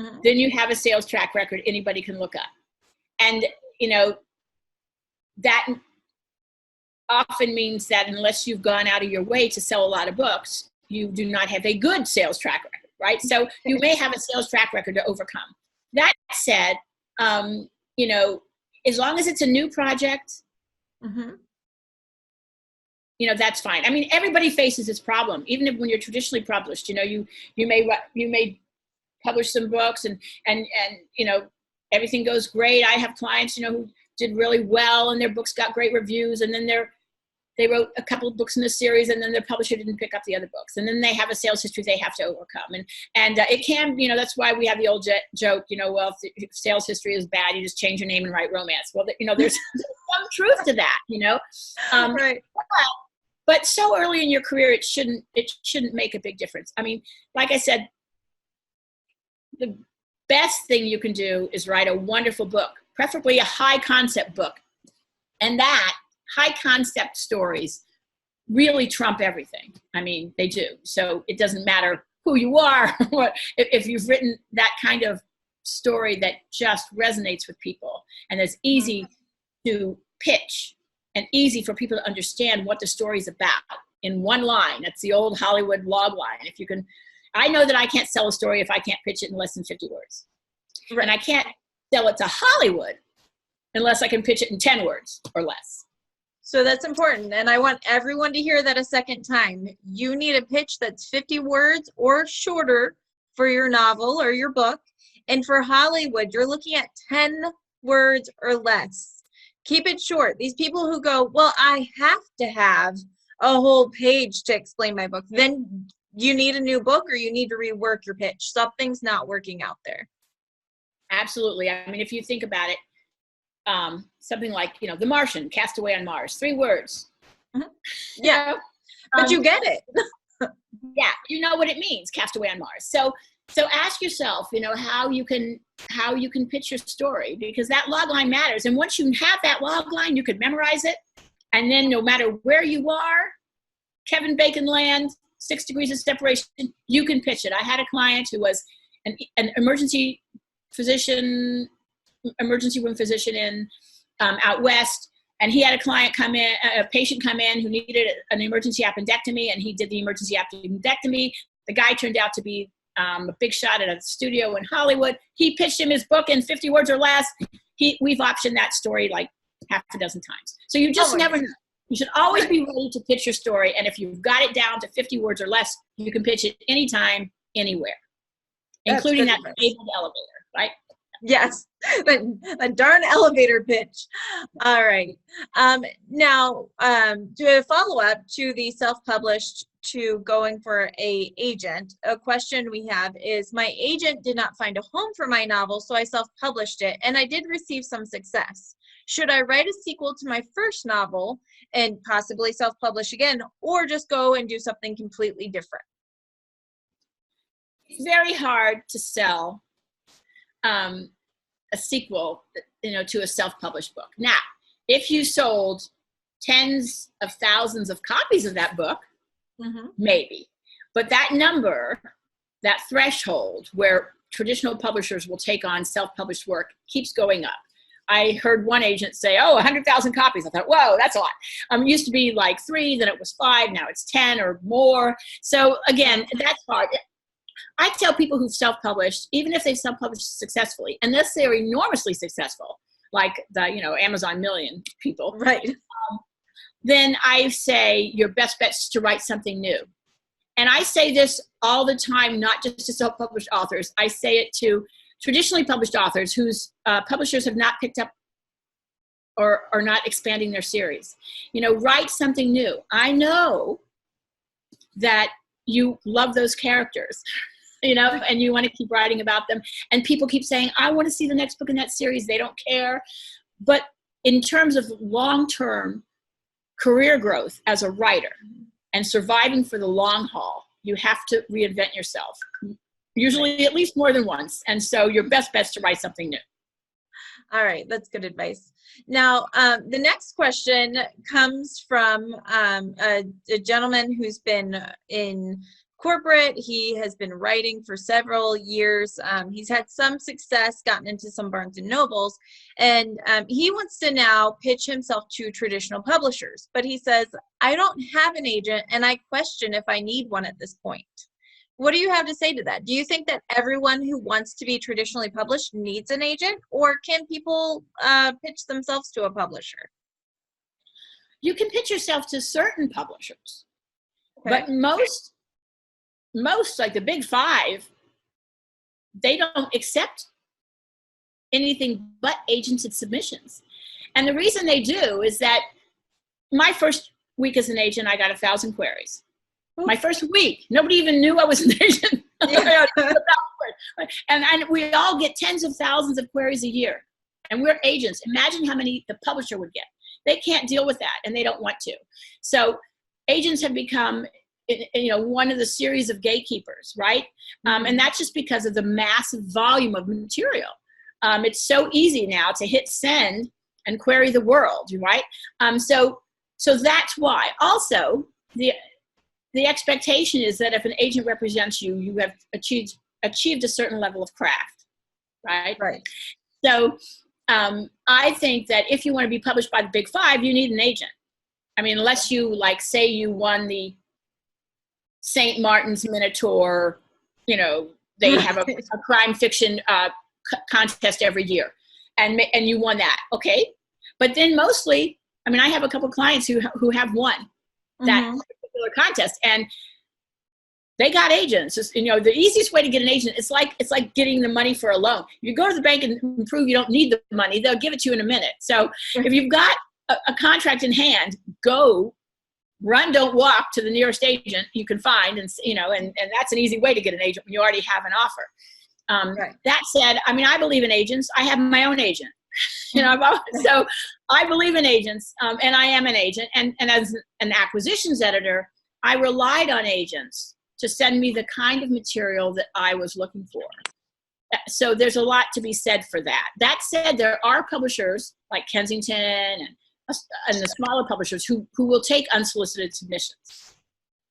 mm-hmm. then you have a sales track record anybody can look up. And, you know, that often means that unless you've gone out of your way to sell a lot of books, you do not have a good sales track record, right? So you may have a sales track record to overcome. That said, you know, as long as it's a new project, mm-hmm. you know, that's fine. I mean, everybody faces this problem, even if when you're traditionally published. You know, you may publish some books and you know, everything goes great. I have clients, you know, who did really well and their books got great reviews, and then they wrote a couple of books in the series, and then their publisher didn't pick up the other books, and then they have a sales history they have to overcome. And it can, you know, that's why we have the old joke, you know, well, if sales history is bad, you just change your name and write romance. Well, you know, there's some truth to that, you know. Right. But so early in your career, it shouldn't make a big difference. I mean, like I said, the best thing you can do is write a wonderful book, preferably a high concept book. And that high concept stories really trump everything. I mean, they do. So it doesn't matter who you are. If you've written that kind of story that just resonates with people and is easy to pitch, and easy for people to understand what the story's about in one line. That's the old Hollywood log line. If you can, I know that I can't sell a story if I can't pitch it in less than 50 words. Right. And I can't sell it to Hollywood unless I can pitch it in 10 words or less. So that's important. And I want everyone to hear that a second time. You need a pitch that's 50 words or shorter for your novel or your book. And for Hollywood, you're looking at 10 words or less. Keep it short. These people who go, well, I have to have a whole page to explain my book, then you need a new book or you need to rework your pitch. Something's not working out there. Absolutely. I mean, if you think about it, something like, you know, The Martian, Castaway on Mars, 3 words. Mm-hmm. Yeah, but you get it. Yeah, you know what it means, Castaway on Mars. So So ask yourself, how you can pitch your story, because that log line matters. And once you have that log line, you can memorize it. And then no matter where you are, Kevin Bacon land, 6 degrees of separation, you can pitch it. I had a client who was an emergency room physician in out west. And he had a patient come in who needed an emergency appendectomy, and he did the emergency appendectomy. The guy turned out to be a big shot at a studio in Hollywood. He pitched him his book in 50 words or less. We've optioned that story like half a dozen times. So you just never know. You should always be ready to pitch your story. And if you've got it down to 50 words or less, you can pitch it anytime, anywhere, including that disabled elevator, right? Yes, the darn elevator pitch. All right. Now, to follow up to the self-published to going for a agent, a question we have is, my agent did not find a home for my novel, so I self-published it, and I did receive some success. Should I write a sequel to my first novel and possibly self-publish again, or just go and do something completely different? It's very hard to sell a sequel, to a self-published book. Now, if you sold tens of thousands of copies of that book, maybe. But that number, that threshold where traditional publishers will take on self-published work keeps going up. I heard one agent say, 100,000 copies. I thought, whoa, that's a lot. It used to be like 3, then it was 5, now it's 10 or more. So again, that's hard. I tell people who've self-published, even if they've self-published successfully, unless they're enormously successful, like the Amazon million people, right? Then I say your best bet is to write something new. And I say this all the time, not just to self-published authors. I say it to traditionally published authors whose publishers have not picked up or are not expanding their series. Write something new. I know that you love those characters, and you want to keep writing about them. And people keep saying, I want to see the next book in that series. They don't care. But in terms of long-term career growth as a writer and surviving for the long haul, you have to reinvent yourself, usually at least more than once. And so your best bet's to write something new. All right, that's good advice. Now, the next question comes from a gentleman who's been in corporate. He has been writing for several years. He's had some success, gotten into some Barnes and Nobles, and he wants to now pitch himself to traditional publishers. But he says, I don't have an agent, and I question if I need one at this point. What do you have to say to that? Do you think that everyone who wants to be traditionally published needs an agent, or can people pitch themselves to a publisher? You can pitch yourself to certain publishers, but most like the big 5, they don't accept anything but agented submissions. And the reason they do is that my first week as an agent, I got 1,000 queries. My first week, nobody even knew I was an agent. Yeah. And we all get tens of thousands of queries a year. And we're agents. Imagine how many the publisher would get. They can't deal with that, and they don't want to. So agents have become one of the series of gatekeepers, right? And that's just because of the massive volume of material. It's so easy now to hit send and query the world, right? So that's why. Also, the expectation is that if an agent represents you, you have achieved a certain level of craft, right? Right. So I think that if you want to be published by the big 5, you need an agent. I mean, unless you say you won the St. Martin's Minotaur, they have a crime fiction contest every year, and you won that, okay? But then mostly, I have a couple of clients who have won that particular contest, and they got agents. The easiest way to get an agent, it's like getting the money for a loan. You go to the bank and prove you don't need the money, they'll give it to you in a minute. So if you've got a contract in hand, go run, don't walk to the nearest agent you can find, and that's an easy way to get an agent when you already have an offer. Right. That said, I believe in agents. I have my own agent. So I believe in agents, and I am an agent. And as an acquisitions editor, I relied on agents to send me the kind of material that I was looking for. So there's a lot to be said for that. That said, there are publishers like Kensington and the smaller publishers who will take unsolicited submissions.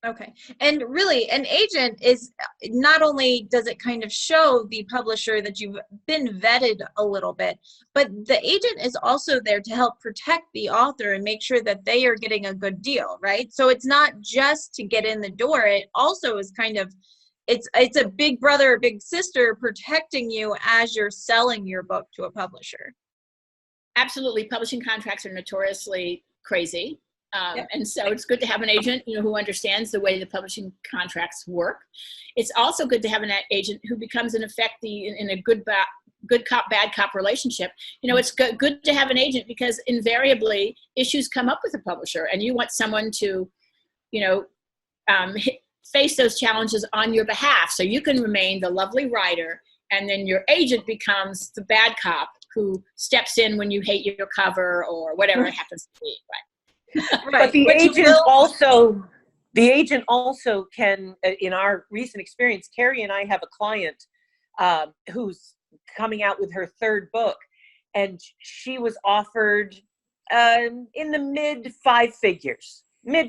Okay. And really, an agent is not only does it kind of show the publisher that you've been vetted a little bit, but the agent is also there to help protect the author and make sure that they are getting a good deal, right? So it's not just to get in the door. It also is kind of, it's a big brother, a big sister protecting you as you're selling your book to a publisher. Absolutely. Publishing contracts are notoriously crazy. Yep. And so it's good to have an agent, who understands the way the publishing contracts work. It's also good to have an agent who becomes, in effect, in a good cop, bad cop relationship. It's good to have an agent because invariably issues come up with a publisher, and you want someone to, face those challenges on your behalf, so you can remain the lovely writer, and then your agent becomes the bad cop who steps in when you hate your cover or whatever it happens to be, right? Right. But the agent also can, in our recent experience, Keri and I have a client who's coming out with her third book, and she was offered in the mid five figures, low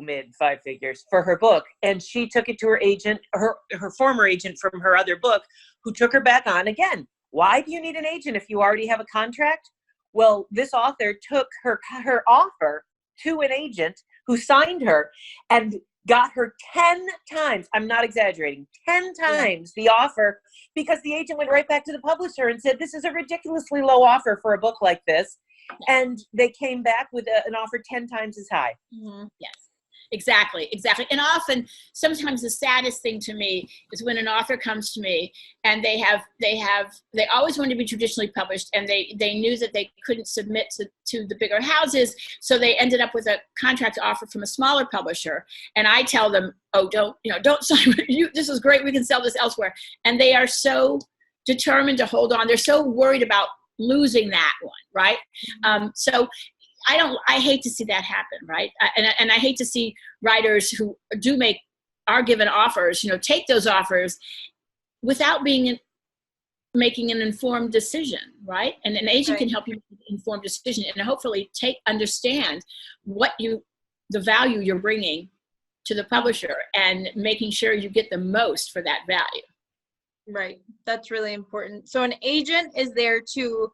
mid five figures for her book. And she took it to her agent, her former agent from her other book, who took her back on again. Why do you need an agent if you already have a contract? Well, this author took her offer to an agent who signed her and got her 10 times, I'm not exaggerating, 10 times the offer, because the agent went right back to the publisher and said, this is a ridiculously low offer for a book like this. And they came back with an offer 10 times as high. Mm-hmm. Yes. Exactly. And often, sometimes the saddest thing to me is when an author comes to me and they always wanted to be traditionally published, and they knew that they couldn't submit to the bigger houses, so they ended up with a contract offer from a smaller publisher. And I tell them, oh, don't sign with you. This is great. We can sell this elsewhere. And they are so determined to hold on. They're so worried about losing that one, right? So I hate to see that happen, right? And I hate to see writers who are given offers, take those offers without making an informed decision, right? And an agent can help you make an informed decision and hopefully understand the value you're bringing to the publisher and making sure you get the most for that value. Right. That's really important. So an agent is there to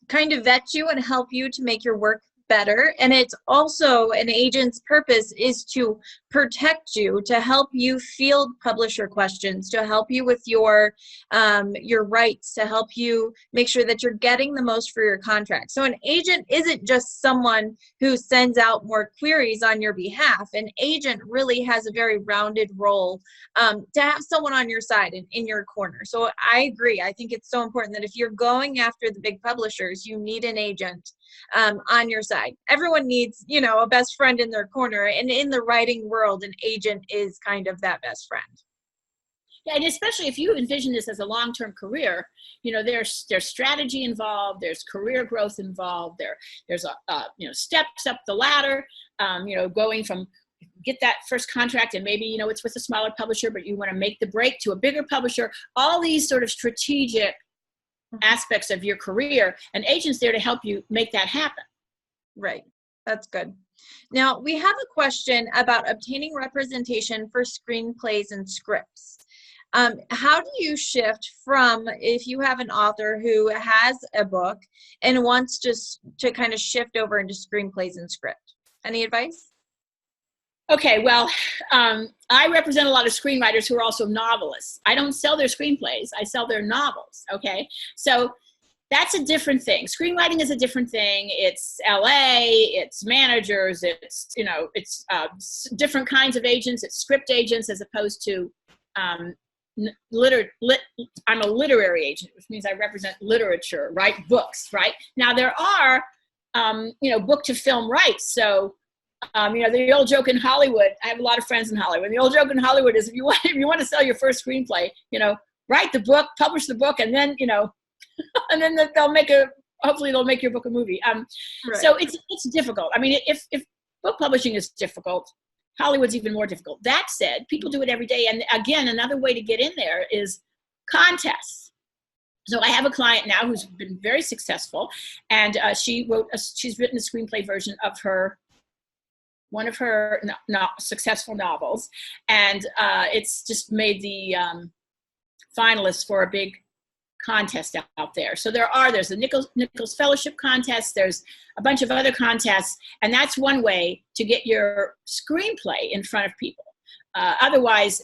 kind of vet you and help you to make your work better. And it's also, an agent's purpose is to protect you, to help you field publisher questions, to help you with your rights, to help you make sure that you're getting the most for your contract. So an agent isn't just someone who sends out more queries on your behalf. An agent really has a very rounded role to have someone on your side and in your corner. So I agree. I think it's so important that if you're going after the big publishers, you need an agent on your side. Everyone needs, a best friend in their corner, and in the writing world, an agent is kind of that best friend. Yeah, and especially if you envision this as a long-term career, there's strategy involved, there's career growth involved, there's steps up the ladder, going from get that first contract and maybe, it's with a smaller publisher, but you want to make the break to a bigger publisher, all these sort of strategic aspects of your career, an agent's there to help you make that happen. Right. That's good. Now, we have a question about obtaining representation for screenplays and scripts. How do you shift from, if you have an author who has a book and wants to kind of shift over into screenplays and script? Any advice? Okay, well, I represent a lot of screenwriters who are also novelists. I don't sell their screenplays, I sell their novels, okay? So that's a different thing. Screenwriting is a different thing. It's LA, it's managers, it's different kinds of agents, it's script agents as opposed to, I'm a literary agent, which means I represent literature, write books, right? Now there are, book to film rights, so the old joke in Hollywood, I have a lot of friends in Hollywood. The old joke in Hollywood is if you want to sell your first screenplay, write the book, publish the book, and then, and then hopefully they'll make your book a movie. Right. So it's difficult. I mean, if book publishing is difficult, Hollywood's even more difficult. That said, people do it every day. And again, another way to get in there is contests. So I have a client now who's been very successful, and she's written a screenplay version of one of her successful novels, and it's just made the finalists for a big contest out there. So there's the Nichols Fellowship contest, there's a bunch of other contests, and that's one way to get your screenplay in front of people. Otherwise,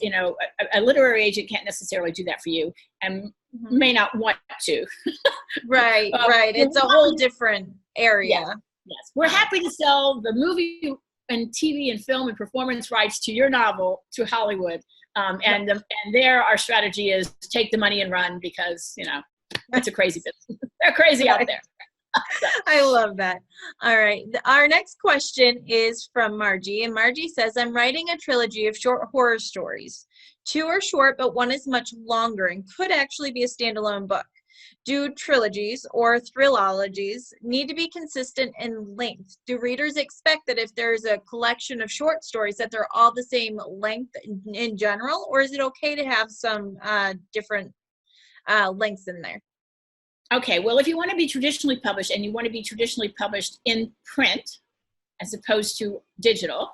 a literary agent can't necessarily do that for you, and may not want to. Right. It's a whole different area. Yes. We're happy to sell the movie and TV and film and performance rights to your novel to Hollywood. And there our strategy is take the money and run, because, it's a crazy business. They're crazy out there. I love that. All right. Our next question is from Margie, and Margie says, I'm writing a trilogy of short horror stories. 2 are short, but 1 is much longer and could actually be a standalone book. Do trilogies or thrillologies need to be consistent in length? Do readers expect that if there's a collection of short stories that they're all the same length in general, or is it okay to have some different lengths in there? Okay, well, if you want to be traditionally published, and you want to be traditionally published in print as opposed to digital,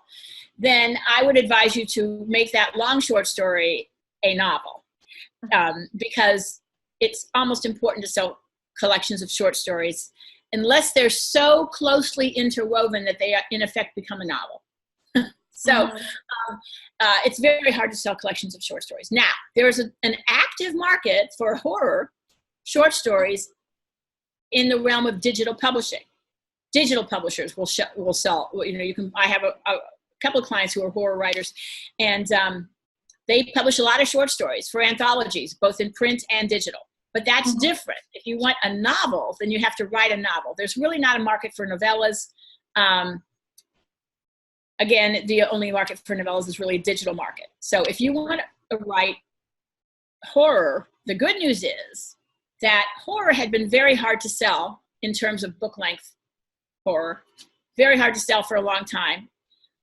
then I would advise you to make that long short story a novel, because it's almost important to sell collections of short stories unless they're so closely interwoven that they, in effect, become a novel. So it's very hard to sell collections of short stories. Now, there's an active market for horror short stories in the realm of digital publishing. Digital publishers will sell. I have a couple of clients who are horror writers, and they publish a lot of short stories for anthologies, both in print and digital. But that's different. If you want a novel, then you have to write a novel. There's really not a market for novellas. Again, the only market for novellas is really a digital market. So if you want to write horror, the good news is that horror had been very hard to sell in terms of book length horror, very hard to sell for a long time.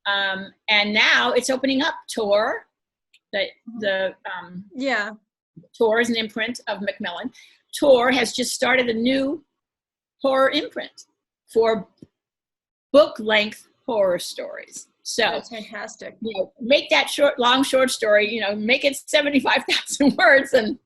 And now it's opening up. Tor, Tor is an imprint of Macmillan. Tor has just started a new horror imprint for book-length horror stories. So that's fantastic. Make that long short story, make it 75,000 words, and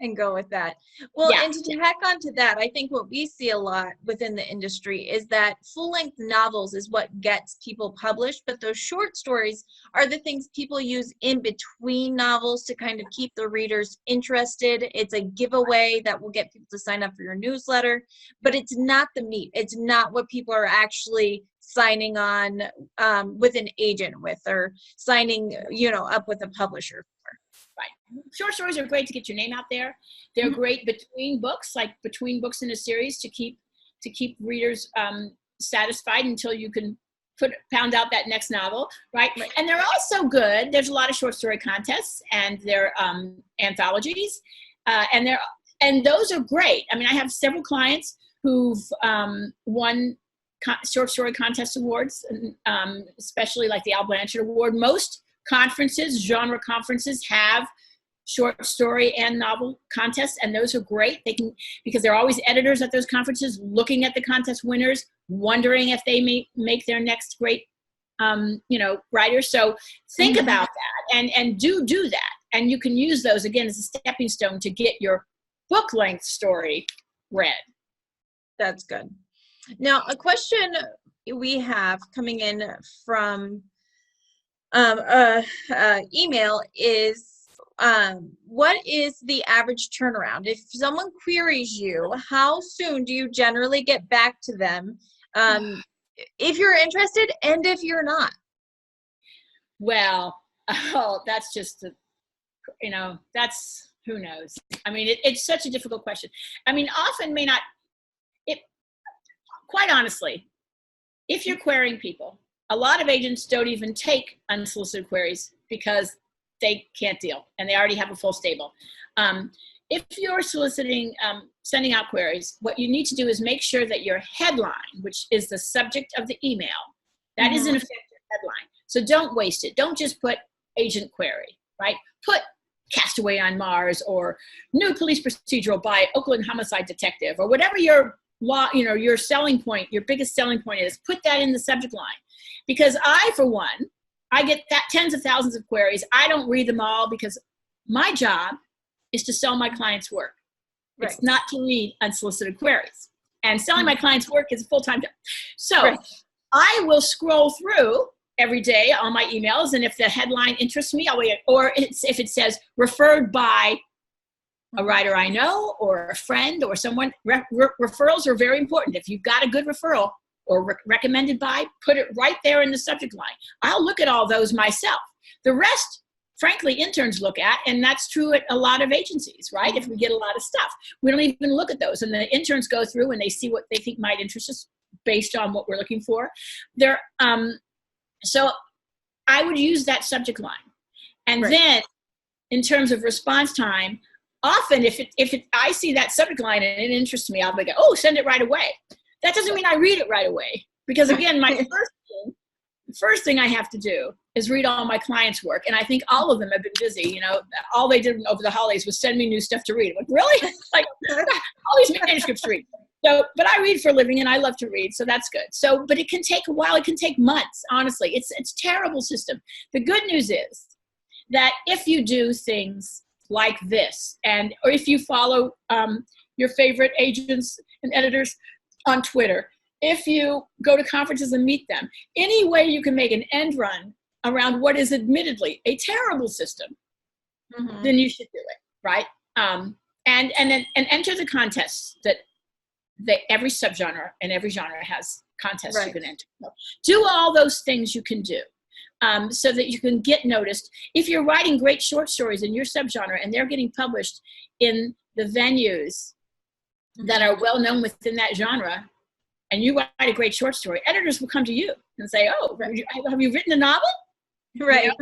and go with that. Well, and to tack on to that, I think what we see a lot within the industry is that full-length novels is what gets people published, but those short stories are the things people use in between novels to kind of keep the readers interested. It's a giveaway that will get people to sign up for your newsletter, but it's not the meat. It's not what people are actually signing on with an agent with, or signing, up with a publisher for. Right. Short stories are great to get your name out there. They're great between books, like between books in a series, to keep readers satisfied until you can pound out that next novel, right? And they're also good. There's a lot of short story contests, and they're anthologies, and those are great. I mean, I have several clients who've won short story contest awards, especially like the Al Blanchard Award. Most conferences, genre conferences, have short story and novel contests, and those are great. They can, because there are always editors at those conferences looking at the contest winners, wondering if they may make their next great writer. So think about that, and do that, and you can use those again as a stepping stone to get your book length story read. That's good. Now, a question we have coming in from email is, what is the average turnaround? If someone queries you, how soon do you generally get back to them, if you're interested and if you're not? Well, that's just, that's, who knows? I mean, it's such a difficult question. I mean, often quite honestly, if you're querying people, a lot of agents don't even take unsolicited queries because they can't deal and they already have a full stable. If you're soliciting, sending out queries, what you need to do is make sure that your headline, which is the subject of the email, that is an effective headline. So don't waste it. Don't just put agent query, right? Put Castaway on Mars or new police procedural by Oakland homicide detective or whatever your your selling point, your biggest selling point is. Put that in the subject line, because for one, I get that tens of thousands of queries. I don't read them all because my job is to sell my clients' work. Right. It's not to read unsolicited queries. And selling my clients' work is a full-time job. So right. I will scroll through every day on my emails, and if the headline interests me, I'll wait. Or if it says referred by a writer I know or a friend or someone, referrals are very important. If you've got a good referral or recommended by, put it right there in the subject line. I'll look at all those myself. The rest, frankly, interns look at, and that's true at a lot of agencies, right? If we get a lot of stuff, we don't even look at those, and the interns go through and they see what they think might interest us based on what we're looking for. So I would use that subject line. And then in terms of response time, often if I see that subject line and it interests me, I'll be like, oh, send it right away. That doesn't mean I read it right away, because again, my first thing I have to do is read all my clients' work. And I think all of them have been busy. All they did over the holidays was send me new stuff to read. I'm like, really? Like, all these manuscripts to read. So, but I read for a living and I love to read, so that's good. So, but it can take a while. It can take months, honestly. It's a terrible system. The good news is that if you do things like this, or if you follow your favorite agents and editors on Twitter, if you go to conferences and meet them, any way you can make an end run around what is admittedly a terrible system, then you should do it, right? And then enter the contests that every subgenre and every genre has contests you can enter. Do all those things you can do so that you can get noticed. If you're writing great short stories in your subgenre and they're getting published in the venues that are well known within that genre, and you write a great short story, editors will come to you and say, oh, have you written a novel? Right.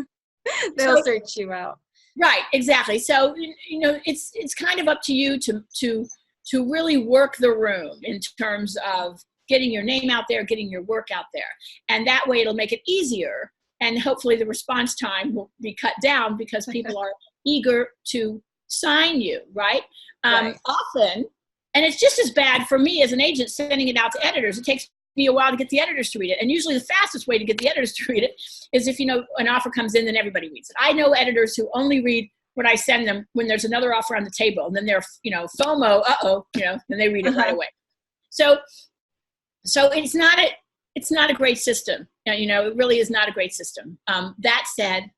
They'll search you out. Right, exactly. So, it's kind of up to you to really work the room in terms of getting your name out there, getting your work out there. And that way it'll make it easier. And hopefully the response time will be cut down because people are eager to sign you, right? Often, and it's just as bad for me as an agent sending it out to editors. It takes me a while to get the editors to read it. And usually the fastest way to get the editors to read it is if, an offer comes in, then everybody reads it. I know editors who only read what I send them when there's another offer on the table, and then they're, FOMO, then they read it right away. So it's not a great system. It really is not a great system. That said,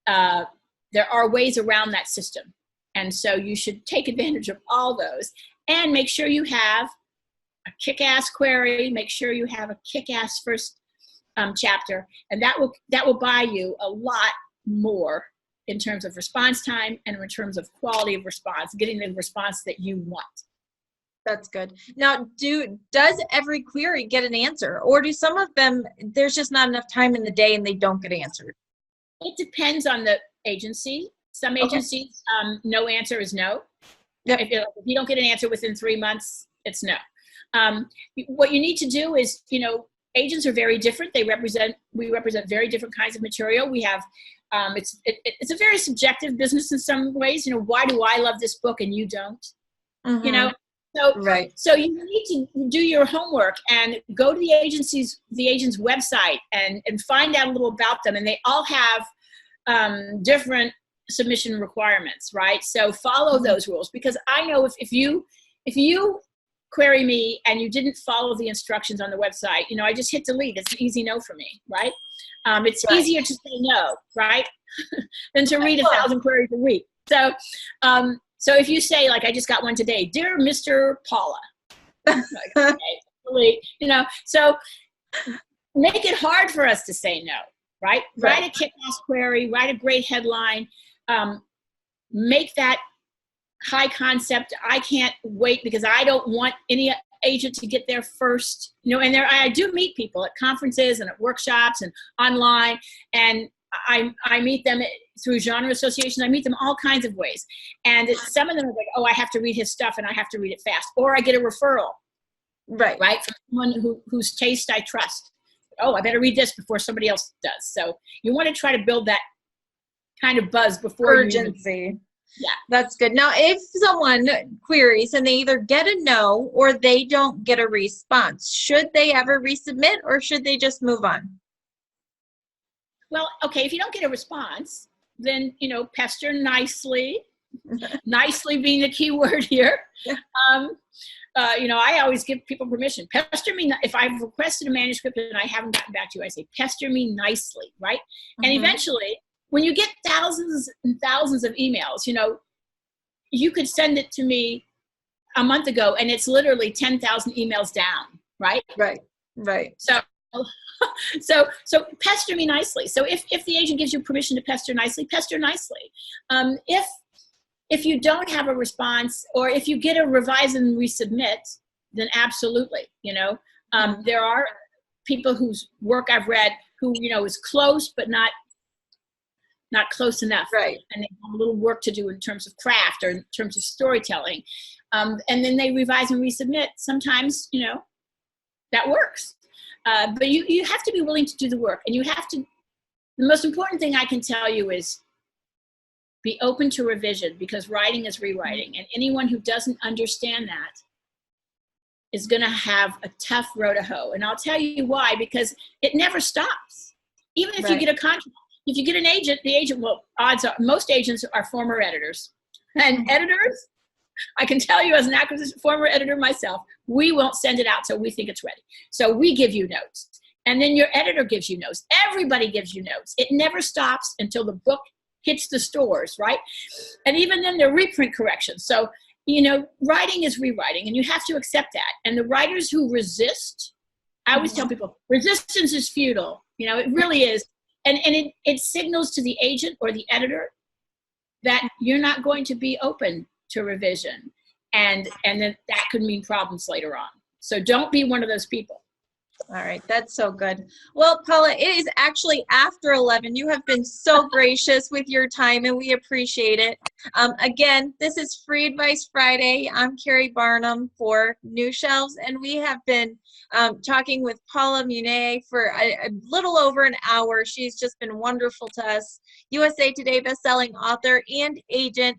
there are ways around that system. And so you should take advantage of all those and make sure you have a kick-ass query, make sure you have a kick-ass first chapter, and that will buy you a lot more in terms of response time and in terms of quality of response, getting the response that you want. That's good. Now, does every query get an answer, or do some of them, there's just not enough time in the day and they don't get answered? It depends on the agency. Some agencies, no answer is no. Yep. If you don't get an answer within 3 months, it's no. What you need to do is, agents are very different. We represent very different kinds of material. We have, it's a very subjective business in some ways. Why do I love this book and you don't? So you need to do your homework and go to the agent's website and find out a little about them. And they all have different submission requirements, right? So follow those rules, because I know if you query me and you didn't follow the instructions on the website, I just hit delete. It's an easy no for me, right? It's easier to say no, right? than to read 1,000 queries a week. So if you say, like, I just got one today, dear Mr. Paula, so make it hard for us to say no, right? Write a kick-ass query, write a great headline, make that high concept. I can't wait because I don't want any agent to get there first. And I do meet people at conferences and at workshops and online, and I meet them through genre associations. I meet them all kinds of ways. And some of them are like, oh, I have to read his stuff and I have to read it fast. Or I get a referral, right? From someone whose taste I trust. oh, I better read this before somebody else does. So you want to try to build that kind of buzz before urgency. Yeah, that's good. Now, if someone queries and they either get a no or they don't get a response, should they ever resubmit or should they just move on? Well, okay, if you don't get a response, then, pester nicely, nicely being the key word here. I always give people permission. Pester me. If I've requested a manuscript and I haven't gotten back to you, I say, pester me nicely, right? Mm-hmm. And eventually, when you get thousands and thousands of emails, you could send it to me a month ago and it's literally 10,000 emails down, right? Right. So pester me nicely. So if the agent gives you permission to pester nicely, pester nicely. If you don't have a response, or if you get a revise and resubmit, then absolutely, there are people whose work I've read who, is close, but not close enough. Right. And they have a little work to do in terms of craft or in terms of storytelling. And then they revise and resubmit. Sometimes, that works. But you have to be willing to do the work. And the most important thing I can tell you is be open to revision, because writing is rewriting. And anyone who doesn't understand that is going to have a tough row to hoe. And I'll tell you why, because it never stops. Even if you get a contract, if you get an agent, the agent will, odds are, most agents are former editors. And editors, I can tell you as an acquisition former editor myself, we won't send it out till we think it's ready. So we give you notes. And then your editor gives you notes. Everybody gives you notes. It never stops until the book hits the stores, right? And even then there are reprint corrections. So, writing is rewriting, and you have to accept that. And the writers who resist, I always tell people, resistance is futile. It really is. And it signals to the agent or the editor that you're not going to be open to revision. And then that could mean problems later on. So don't be one of those people. All right, that's so good. Well, Paula, it is actually after 11. You have been so gracious with your time, and we appreciate it. Again, this is Free Advice Friday. I'm Keri Barnum for New Shelves, and we have been talking with Paula Munier for a little over an hour. She's just been wonderful to us. USA Today bestselling author and agent.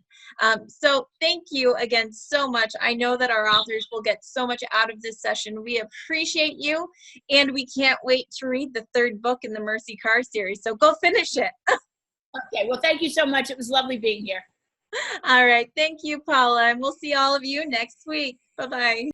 So thank you again so much. I know that our authors will get so much out of this session. We appreciate you, and we can't wait to read the third book in the Mercy Carr series. So go finish it. Okay, well, thank you so much. It was lovely being here. All right. Thank you, Paula. And we'll see all of you next week. Bye-bye.